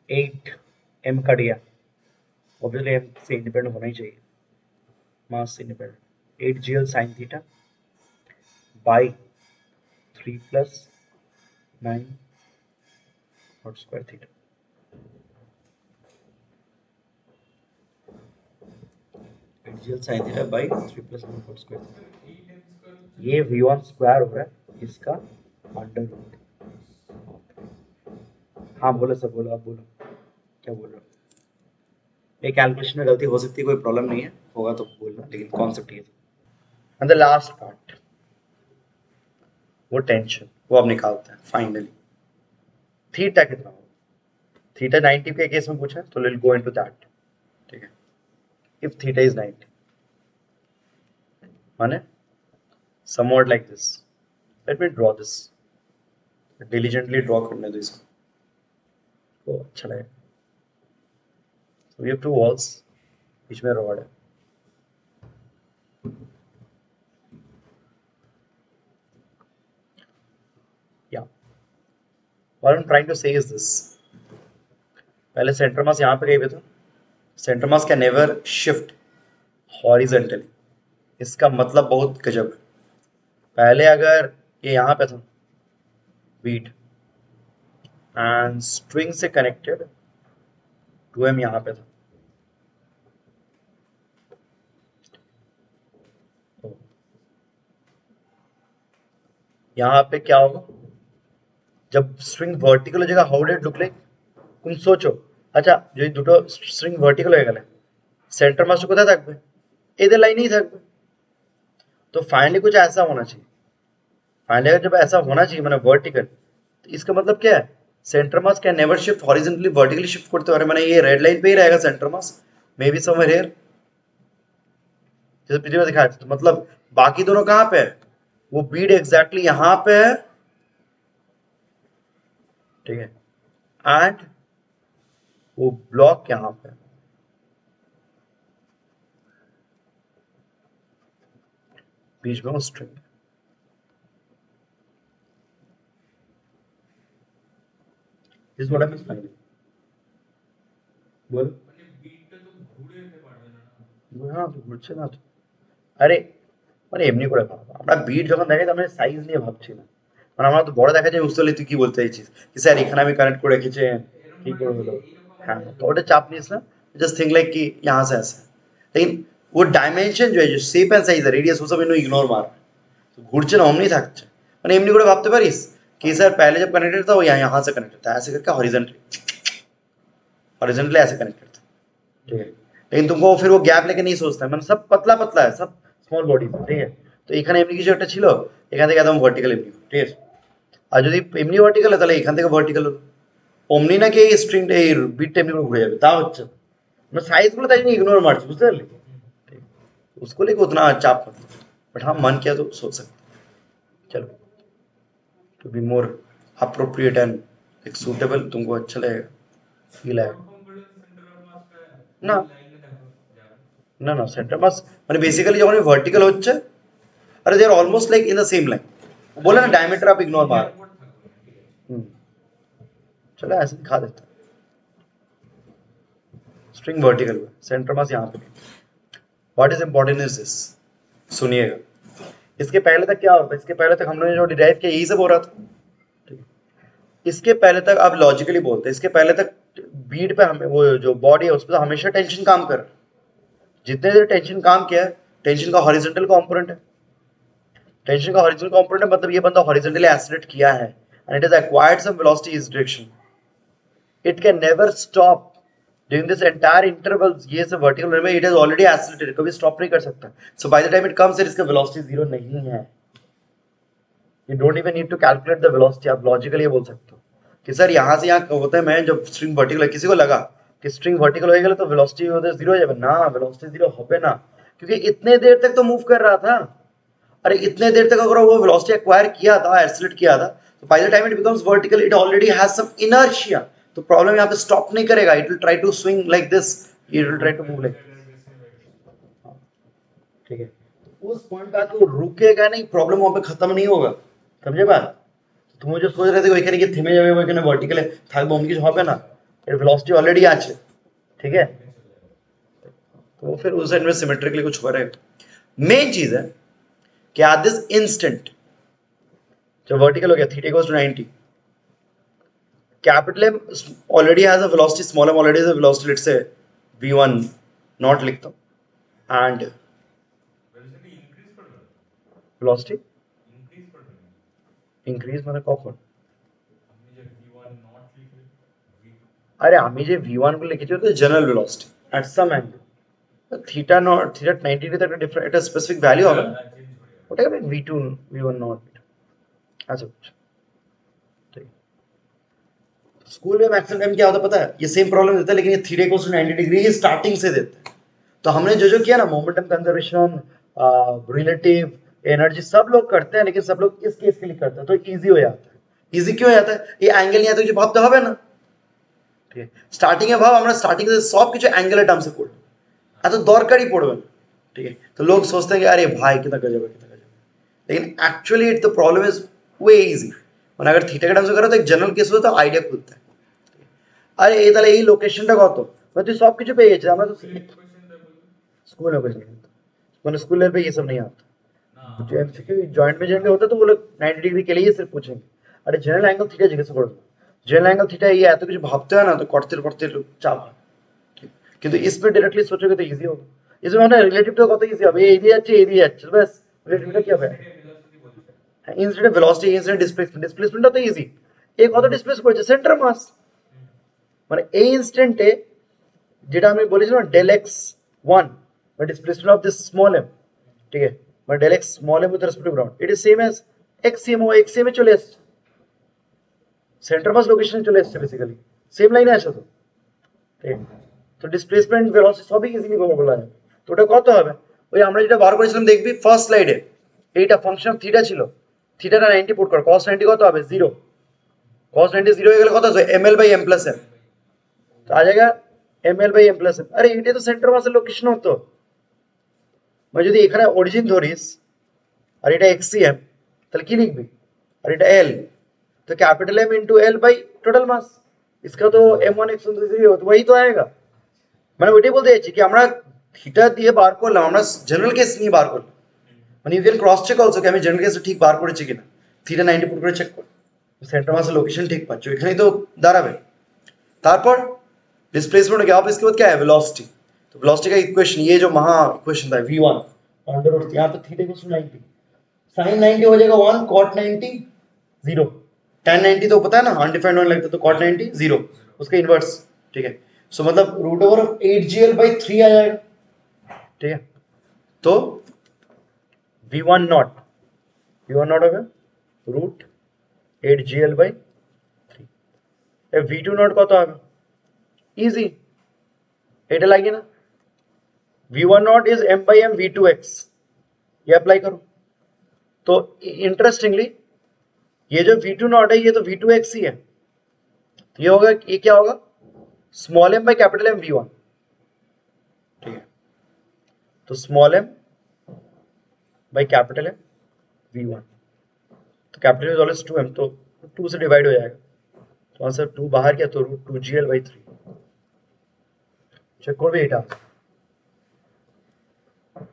8, m कट गया, ऑब्वियसली m से इंडिपेंडेंट होना ही चाहिए, मास से independent, 8 gl sin theta by 3 plus 9 cot square theta, 8 gl sin theta by 3 plus 9 cot square theta, sir 8 tan square ये v1 स्क्वायर हो रहा है इसका अंडर रूट। हाँ बोलो सर, बोलो, आप बोलो क्या बोल रहे हो। ये कैलकुलेशन में गलती हो सकती है, कोई प्रॉब्लम नहीं है, होगा तो बोलना, लेकिन कॉन्सेप्ट ये था। एंड द लास्ट पार्ट, वो टेंशन, वो अब निकालते हैं फाइनली। थीटा कितना होगा, थीटा 90 के केस में पूछा है तो विल गो इनटू दैट। ठीक है, इफ थीटा इज 90 माने somewhat like this, let me draw this, diligently draw करने दो इसको तो अच्छा लगेगा। so we have two walls, बीच में रॉड है। yeah, what I'm trying to say is this, पहले सेंटर मास यहाँ पे गए हुए थे, centre mass can never shift horizontally, इसका मतलब बहुत गजब है। पहले अगर ये यहाँ पे था बीट एंड स्ट्रिंग से कनेक्टेड 2m यहाँ पे था, तो यहाँ पे क्या होगा जब स्ट्रिंग वर्टिकल हो जाएगा, हाउ डिड लुक लाइक, तुम सोचो। अच्छा যদি দুটো স্ট্রিং ভার্টিক্যাল হয়ে গেলে সেন্টার মাসটা কোথায় থাকবে, এদের লাইনেই থাকবে। तो फाइनली कुछ ऐसा होना चाहिए, फाइनली अगर जब ऐसा होना चाहिए मैंने वर्टिकल, तो इसका मतलब क्या है, centre mass can never shift horizontally, vertically shift करते हो, मैंने ये रेड लाइन पे ही रहेगा centre mass, may be somewhere here, जैसे पिछली बार दिखाया था। तो मतलब बाकी दोनों कहाँ पे है, वो बीड एग्जैक्टली यहाँ पे है, ठीक है, एंड वो ब्लॉक यहाँ पे है, बीच में वो string. This what I am explaining, बोल। মানে বিটটা তো ঘুরে যেতে পারবে না না। হ্যাঁ তো ঘুরছে না তো, আরে মানে এমনি করে ভাবো, আমরা বিট যখন দেখাই তো আমরা সাইজ নিয়ে ভাবছি না, মানে আমরা তো বড় দেখা যায়, বুঝতে পারলি তুই কি বলতে চাইছিস, কি স্যার এখানে আমি কানেক্ট করে রেখেছেন এরকম কি মানে করে যে হলো। এইরকম हाँ যে तो ওটা चाप नहीं ना, जस्ट थिंक लाइक कि यहाँ से ऐसे, लेकिन वो डायमेंशन जो है, जो शेप एंड साइज है, रेडियस, वो सब इन्हों इग्नोर मार, तो ঘুরছে না অমনি থাকছে, মানে এমনি করে ভাবতে পারিস कि सर पहले जब कनेक्टेड था वो यहाँ से कनेक्टेड था, ऐसे करके हॉरिजॉन्टली, हॉरिजॉन्टली ऐसे कनेक्टेड था, ठीक है। लेकिन तुमको फिर वो गैप लेके नहीं सोचता है, মানে सब पतला पतला है, सब স্মল বডি, ঠিক আছে। তো এখানে এমনি কিছু একটা ছিল, এখান থেকে একদম ভার্টিক্যাল এমনি, ঠিক আছে। আর যদি এমনি ভার্টিক্যাল হয় তাহলে এখান থেকে ভার্টিক্যাল হলো, অমনি নাকি এই স্ট্রিংটা এই বিটটা এমনি করে ঘুরে যাবে, তা হচ্ছে না। মানে সাইজগুলো তাই জন্য ইগনোর মারছি, বুঝতে পারলি, ঠিক। उसको लेके उतना चाप मत, बट हाँ मन किया तो सोच सकते। चलो, to be more appropriate and एक सूटेबल, तुमको अच्छा लगेगा, फील आएगा। ওরকম করে সেন্টার অফ মাসটা না ওই লাইনে দেখো যাবে। না না, সেন্টার মাস মানে বেসিক্যালি যখন ভার্টিক্যাল হচ্ছে, अरे they are almost like in the same line, बोले ना डायमीटर आप इग्नोर मार। এয়ারপোর্ট থাকবে না, ঠিক আছে। चलो ऐसे दिखा देता, स्ट्रिंग वर्टिकल हुआ, सेंटर मास यहाँ पे। What is important is this, सुनिएगा, इसके पहले तक क्या होता है, इसके पहले तक हम लोगों ने जो डिराइव किया यही सब हो रहा था, ठीक है। इसके पहले तक आप लॉजिकली बोलते हैं, इसके पहले तक बीट पे हमें वो जो बॉडी है उस पर हमेशा टेंशन काम कर रहा है, जितने देर टेंशन काम किया है, टेंशन का हॉरिजॉन्टल कंपोनेंट है, टेंशन का हॉरिजॉन्टल कंपोनेंट मतलब ये बंदा हॉरिजॉन्टली एक्सीलरेट किया है and it has acquired some velocity इस direction, it can never stop during this entire interval, ये सब vertical में it has already accelerated, कभी stop नहीं कर सकता, so by the time it comes here इसका velocity zero नहीं है, you don't even need to calculate the velocity, आप logically ये बोल सकते हो कि सर यहाँ से यहाँ होता है, मैं जब string vertical है, किसी को लगा कि string vertical हो गया तो velocity उधर zero हो जाएगा ना, velocity zero होगा ना, क्योंकि इतने देर तक तो move कर रहा था, अरे इतने देर तक अगर वो velocity acquire किया था, accelerate किया था, तो by the time it becomes vertical it already has some inertia, तो प्रॉब्लम यहाँ पे स्टॉप नहीं करेगा, it will try to swing like this, it will try to move like, ठीक है। उस पॉइंट पे आके वो रुकेगा नहीं, प्रॉब्लम वहां पे खत्म नहीं होगा, समझे बात। তুমি যে সোচ রাখতে ওইখানে গিয়ে থেমে যাবে, ওইখানে ভার্টিক্যালে থাকবে, অমনি কিছু হবে না, এর ভেলোসিটি অলরেডি আছে, ठीक है। तो फिर उस साइड में सिमेट्रिकली कुछ हो रहा है। मेन चीज है कि एट दिस इंस्टेंट जब वर्टिकल हो गया theta equals to 90, capital M already has a velocity, small m already has a velocity, let's say v1 not लिखता हूँ, and वेलोसिटी इंक्रीज कर दो, velocity ইনক্রিজ করবে না increase মানে কখন? আপনি যে v1 নট লিখলেন v2 আরে আমি যে v1 গুলো লিখেছি ওটা general velocity at some angle, theta not theta 90 degree একটা ডিফারেন্ট একটা স্পেসিফিক ভ্যালু হবে না, চেঞ্জ হয়ে যাবে ওটাকে আমি v2 v1 নট अच्छा ठीक। स्कूल में मैक्सिमम टाइम क्या होता है पता है, ये सेम प्रॉब्लम देता है लेकिन ये थीटा इक्वल्स टू 90 डिग्री ये स्टार्टिंग से देते हैं। तो हमने जो जो किया ना मोमेंटम कंजर्वेशन, रिलेटिव एनर्जी सब लोग करते हैं, लेकिन सब लोग इस केस के लिए करते हैं तो इजी हो जाता है। इजी क्यों हो जाता है, ये অ্যাঙ্গেল নিয়ে এত কিছু ভাবতে হবে না, ঠিক আছে। স্টার্টিং এ ভাব আমরা স্টার্টিং से সব কিছু অ্যাঙ্গেলের টার্মসে পড়ব, এত দরকারই পড়বে না, ठीक है। तो लोग सोचते हैं कि अरे भाई कितना गजब है कितना गजब है, लेकिन actually it the problem is way easy. মানে अगर थीटा के टर्म्स में करो तो एक जनरल केस हो तो आइडिया खुलता है। আরে এই তাহলে এই লোকেশনটা কত, মানে তুই সব কিছু পেয়ে গেছিস, আমরা তো কোশ্চেনটা বলুন स्कूल में कुछ नहीं होता, मैंने स्कूल लेवल पे ये सब नहीं आता। না जो एमसीक्यू जॉइंट में जाएंगे होता तो वो लोग 90 डिग्री के लिए सिर्फ पूछेंगे, अरे जनरल एंगल थीटा জিজ্ঞেস করবে, जनरल एंगल थीटा ये এত কিছু ভাবতে হয় না, তো করতে করতে চাপ হয়, কিন্তু इसमें डायरेक्टली सोचोगे तो इजी होगा। इसमें মানে রিলেটিভটা কত ইজি হবে, এই দিয়ে যাচ্ছে এই দিয়ে যাচ্ছে ব্যাস, রিলেটিভটা কি হবে, ভেলোসিটি বলছেন ইনস্ট্যান্ট ভেলোসিটি ইনস্ট্যান্ট ডিসপ্লেসমেন্ট, ডিসপ্লেসমেন্টটা তো ইজি, এই কত ডিসপ্লেস করেছে সেন্টার মাস, মানে এই ইনস্ট্যান্টে যেটা আমি বলেছিলাম ডেল এক্স 1 মানে displacement of this small m, ঠিক আছে, মানে del x small M with respect to ground it is same as x m, ও এক্সএম এ চলে আসছে, সেন্টার মাস লোকেশনে চলে আসছে, বেসিক্যালি সেম লাইনে আছে তো, ঠিক আছে। তো ডিসপ্লেসমেন্ট ভেলোসিটি সবই ইজিলি বলা যায়। তো ওটা কত হবে, ওই আমরা যেটা বার করেছিলাম দেখবি ফার্স্ট স্লাইডে, এইটা ফাংশন অফ থিটা ছিল, থিটাটা 90 পুট কর, cos 90 কত হবে 0, cos 90 0 হয়ে গেলে কত হবে ml by m plus m, তো आ जाएगा ml by m plus m। আরে এটা তো সেন্টার মাসের লোকেশন হতো, মানে যদি এখানে অরিজিন ধরিস আর এটা xcm তাহলে কি লিখবি, আর এটা l, तो capital M into L by total mass, इसका तो m1 x1 0 तो वही तो आएगा। মানে ওইটাই বলতে চাইছি কি আমরা থিটা দিয়ে বার করলাম, আমরা জেনারেল কেস নিয়ে বার করলাম, মানে you can cross check also কি আমি জেনারেল কেস ঠিক বার করেছি কিনা, থিটা 90 পুট করে চেক কর, সেন্টার মাসের লোকেশন ঠিক পাচ্ছ, এখানেই তো দাঁড়াবে। তারপর डिस्प्लेसमेंट हो गया, अब इसके बाद क्या है वेलोसिटी, तो वेलोसिटी का इक्वेशन ये जो महा इक्वेशन था v1 अंडर रूट, यहाँ पे थीटा इक्वल्स टू 90, sin 90 हो जाएगा 1, cot 90 0, tan 90 तो पता है ना अनडिफाइंड होने लगता है, तो cot 90 0 उसका इनवर्स, ठीक है। सो मतलब रूट ओवर ऑफ 8gl/3 आ जाएगा, ठीक है। तो v1 नॉट हो गया रूट 8gl/3, v2 नॉट কত হবে, इजी এটা লাগে না, v1 not is m by m v2x, ये अप्लाई करो। तो इंटरेस्टिंगली ये जो v2 नॉट है ये तो v2x ही है, तो ये होगा, ये क्या होगा small m by capital M v1, ठीक है। तो small m by capital M v1, तो कैपिटल इज ऑलवेज 2m, तो 2 से डिवाइड हो जाएगा, तो आंसर 2 बाहर गया तो रूट 2gl/3, check করবে এটা।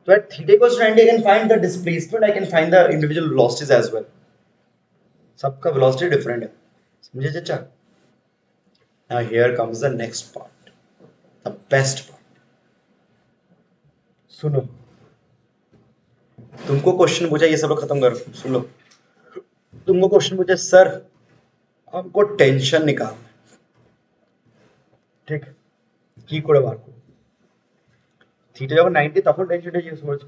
So at theta equals to 90 I can find the displacement, I can find the individual velocities as well, सबका velocity different है, समझे चाचा। Now here comes the next part, the best part। सुनो, तुमको question पूछा, ये सब लोग खत्म करो, सुन लो, तुमको क्वेश्चन पूछा सर हमको टेंशन निकालना है, ठीक, কি করে বার করব, থিটা যখন 90 তখন টেনশনটা ইউজ করেছো,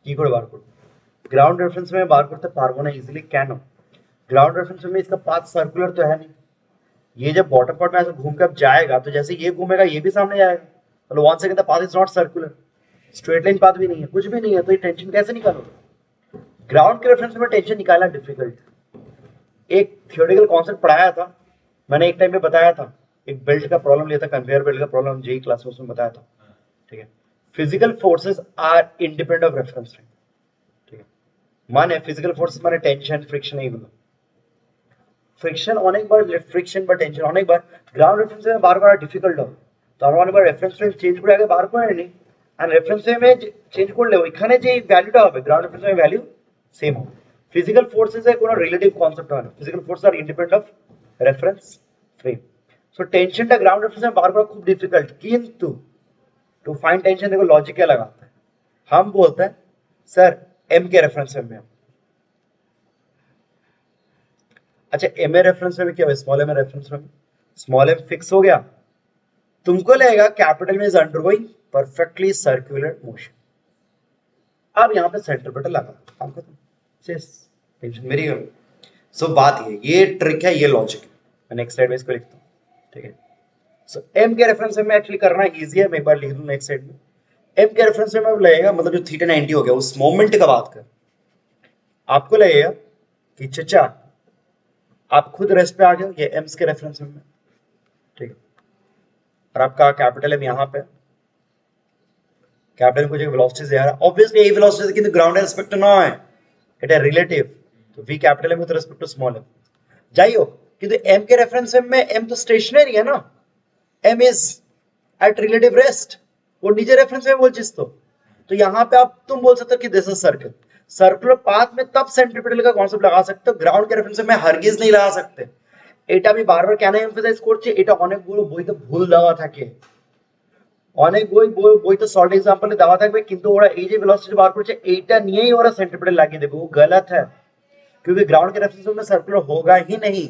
কি করে বার করব, ग्राउंड रेफरेंस में बार करते पारबो ना इजीली, क्या नो ग्राउंड रेफरेंस में इसका पाथ सर्कुलर तो है नहीं, ये जब बॉटम पार्ट में ऐसे घूम कर जाएगा तो जैसे ये घूमेगा ये भी सामने जाएगा, मतलब one second the path is not circular, straight line path भी नहीं है, कुछ भी नहीं है, तो ये टेंशन कैसे निकालोगे, ग्राउंड के रेफरेंस में टेंशन निकालना डिफिकल्ट। एक थियोरेटिकल कॉन्सेप्ट पढ़ाया था मैंने, एक टाइम पे बताया था, एक बेल्ट का प्रॉब्लम लिया था, कन्वेयर बेल्ट का प्रॉब्लम जेई क्लास में उसमें बताया था, ठीक है। Physical forces are independent of reference frame, ठीक है। माने फिजिकल फोर्सेस माने टेंशन फ्रिक्शन এইগুলো, ফ্রিকশন অনেকবার ফ্রিকশন বা টেনশন অনেকবার গ্রাউন্ড রেফারেন্স ফ্রেমে বার করা ডিফিকাল্ট হবে, তো আমরা অনেকবার রেফারেন্স ফ্রেম চেঞ্জ করে আগে বার করে নিই, আর রেফারেন্স ফ্রেমে চেঞ্জ করলে ওইখানে যে ভ্যালুটা হবে গ্রাউন্ড রেফারেন্স ফ্রেমে ভ্যালু সেম হবে। ফিজিক্যাল ফোর্সেস এর কোনো রিলেটিভ কনসেপ্ট হয় না, ফিজিক্যাল ফোর্স আর independent of reference frame. So टेंशनটা গ্রাউন্ড রেফারেন্স में बार करा खूब डिफिकल्ट, किंतु टू फाइंड टेंशन देखो लॉजिक क्या लगाता है, हम बोलते हैं सर एम के रेफरेंस फ्रेम में अच्छा एम ए रेफरेंस में भी क्या हुआ, स्मॉल एम ए रेफरेंस में स्मॉल एम फिक्स हो गया, तुमको लगेगा कैपिटल में is undergoing perfectly circular motion. अब यहाँ पे सेंटर बटन लगा, काम खत्म, टेंशन मेरी है। सो बात ये ट्रिक है, ये लॉजिक है। मैं नेक्स्ट स्लाइड में इसको लिखता हूँ, ठीक है। सो एम के रेफरेंस में एक्चुअली करना इजी है, मैं एक बार लिख दूं नेक्स्ट साइड में। एम के रेफरेंस में लगेगा, मतलब जो थीटा 90 हो गया उस मोमेंट का बात कर, आपको लगेगा कि चचा आप खुद रेस्ट पे आ गए, ये एम्स के रेफरेंस में, ठीक है। और आपका कैपिटल एम यहाँ पे, कैपिटल को जो वेलोसिटी से आ रहा है, ऑब्वियसली यही वेलोसिटी है, কিন্তু গ্রাউন্ড এর রেসপেক্ট নয়, এটা রিলেটিভ। তো v capital M with respect to small M, যাই হোক, কিন্তু m के रेफरेंस में m तो स्टेशनरी है ना, m is at relative rest, वो नीचे रेफरेंस में बोल चीज तो यहाँ पे आप तुम बोल सकते हो कि this is circle, circular path में तब सेंट्रीपिटल का कॉन्सेप्ट लगा सकते हो, ग्राउंड के रेफरेंस में हरगिज नहीं लगा सकते। এটা আমি বারবার কেন এমফাসাইজ করছি, এটা অনেকগুলো বইতে ভুল দেওয়া থাকে, অনেক বইতে শর্ট এক্সাম্পলে দেওয়া থাকবে, কিন্তু ওরা এই যে ভেলোসিটি বার করছে এইটা নিয়েই ওরা সেন্ট্রিপিটাল লাগিয়ে দেবে, वो गलत है, क्योंकि ग्राउंड के रेफरेंस में सर्कुलर होगा ही नहीं।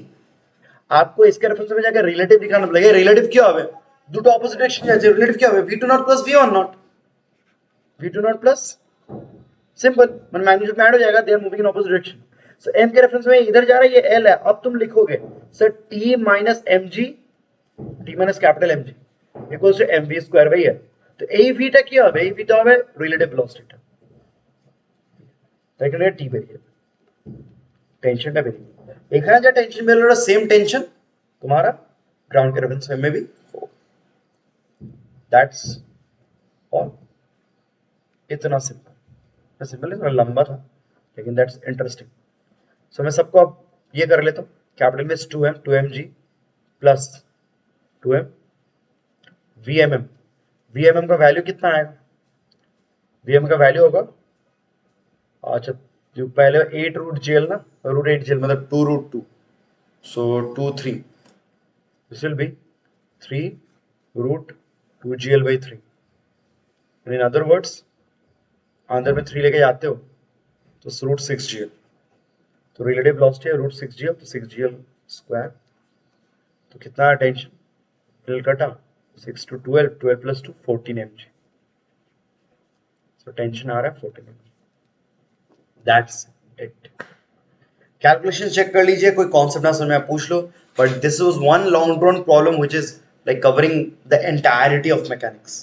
आपको इसके रेफरेंस में जाकर रिलेटिव दिखाना पड़ेगा। रिलेटिव क्या হবে, দুটো অপোজিট ডাইরেকশন আছে, রিলেটিভ কি হবে, v2 not plus v1 not, v2 not plus simple, মানে मैग्नीट्यूड में ऐड हो जाएगा, they are moving in opposite direction. So m के रेफरेंस में इधर जा रहा है, ये l है, अब तुम लिखोगे sir t minus mg, t minus capital mg equals to mv square by l। তো এই vটা কি হবে, এই vটা হবে রিলেটিভ ভেলোসিটি, তাই এখানে t বেরিয়ে যাবে, টেনশনটা বেরিয়ে যাবে। এখানে যা টেনশন বের হলো সেম টেনশন तुम्हारा ग्राउंड के रेफरेंस में भी हो, दैट्स ऑल। इतना सिंपल, सिंपल है, थोड़ा लंबा था लेकिन दैट्स इंटरेस्टिंग। सो मैं सबको अब ये कर लेता हूँ, कैपिटल में 2m 2mg plus 2m vmm, vmm का वैल्यू कितना आएगा, vm का वैल्यू होगा, अच्छा जो पहले 8 रूट जेल ना, रूट 8 जेल मतलब 2 root 2, so 2 3, this will be 3 root 2 gl by 3, in other words अंदर में 3 लेके जाते हो तो रूट 6 gl, तो रिलेटिव वेलोसिटी है रूट 6 gl, तो 6 gl स्क्वायर, तो कितना टेंशन एल कटा 6 to 12, 12 plus 2 14 mg, सो टेंशन आ रहा है 14 mg, that's it. Calculation check कर लीजिए, कोई कॉन्सेप्ट ना समझ में पूछ लो, but this was one long drawn problem which is like covering the entirety of mechanics,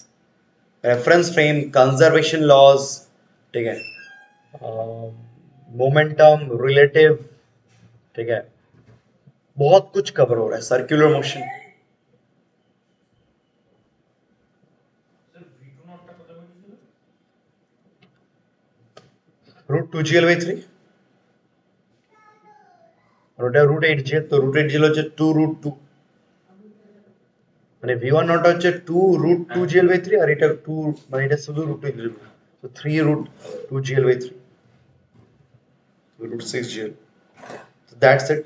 reference frame, conservation laws, ठीक है, मोमेंटम, रिलेटिव, ठीक है, बहुत कुछ कवर हो रहा है, circular motion. Root 2 gl by 3 और এটা रूट 8 gl, तो रूट 8 gl হচ্ছে 2 रूट 2, মানে v1 নট হচ্ছে 2 रूट 2 gl by 3 আর এটা 2 মানে এটা শুধু रूट 2 gl, तो 3 root 2 gl by 3 root 6 gl, so that's it।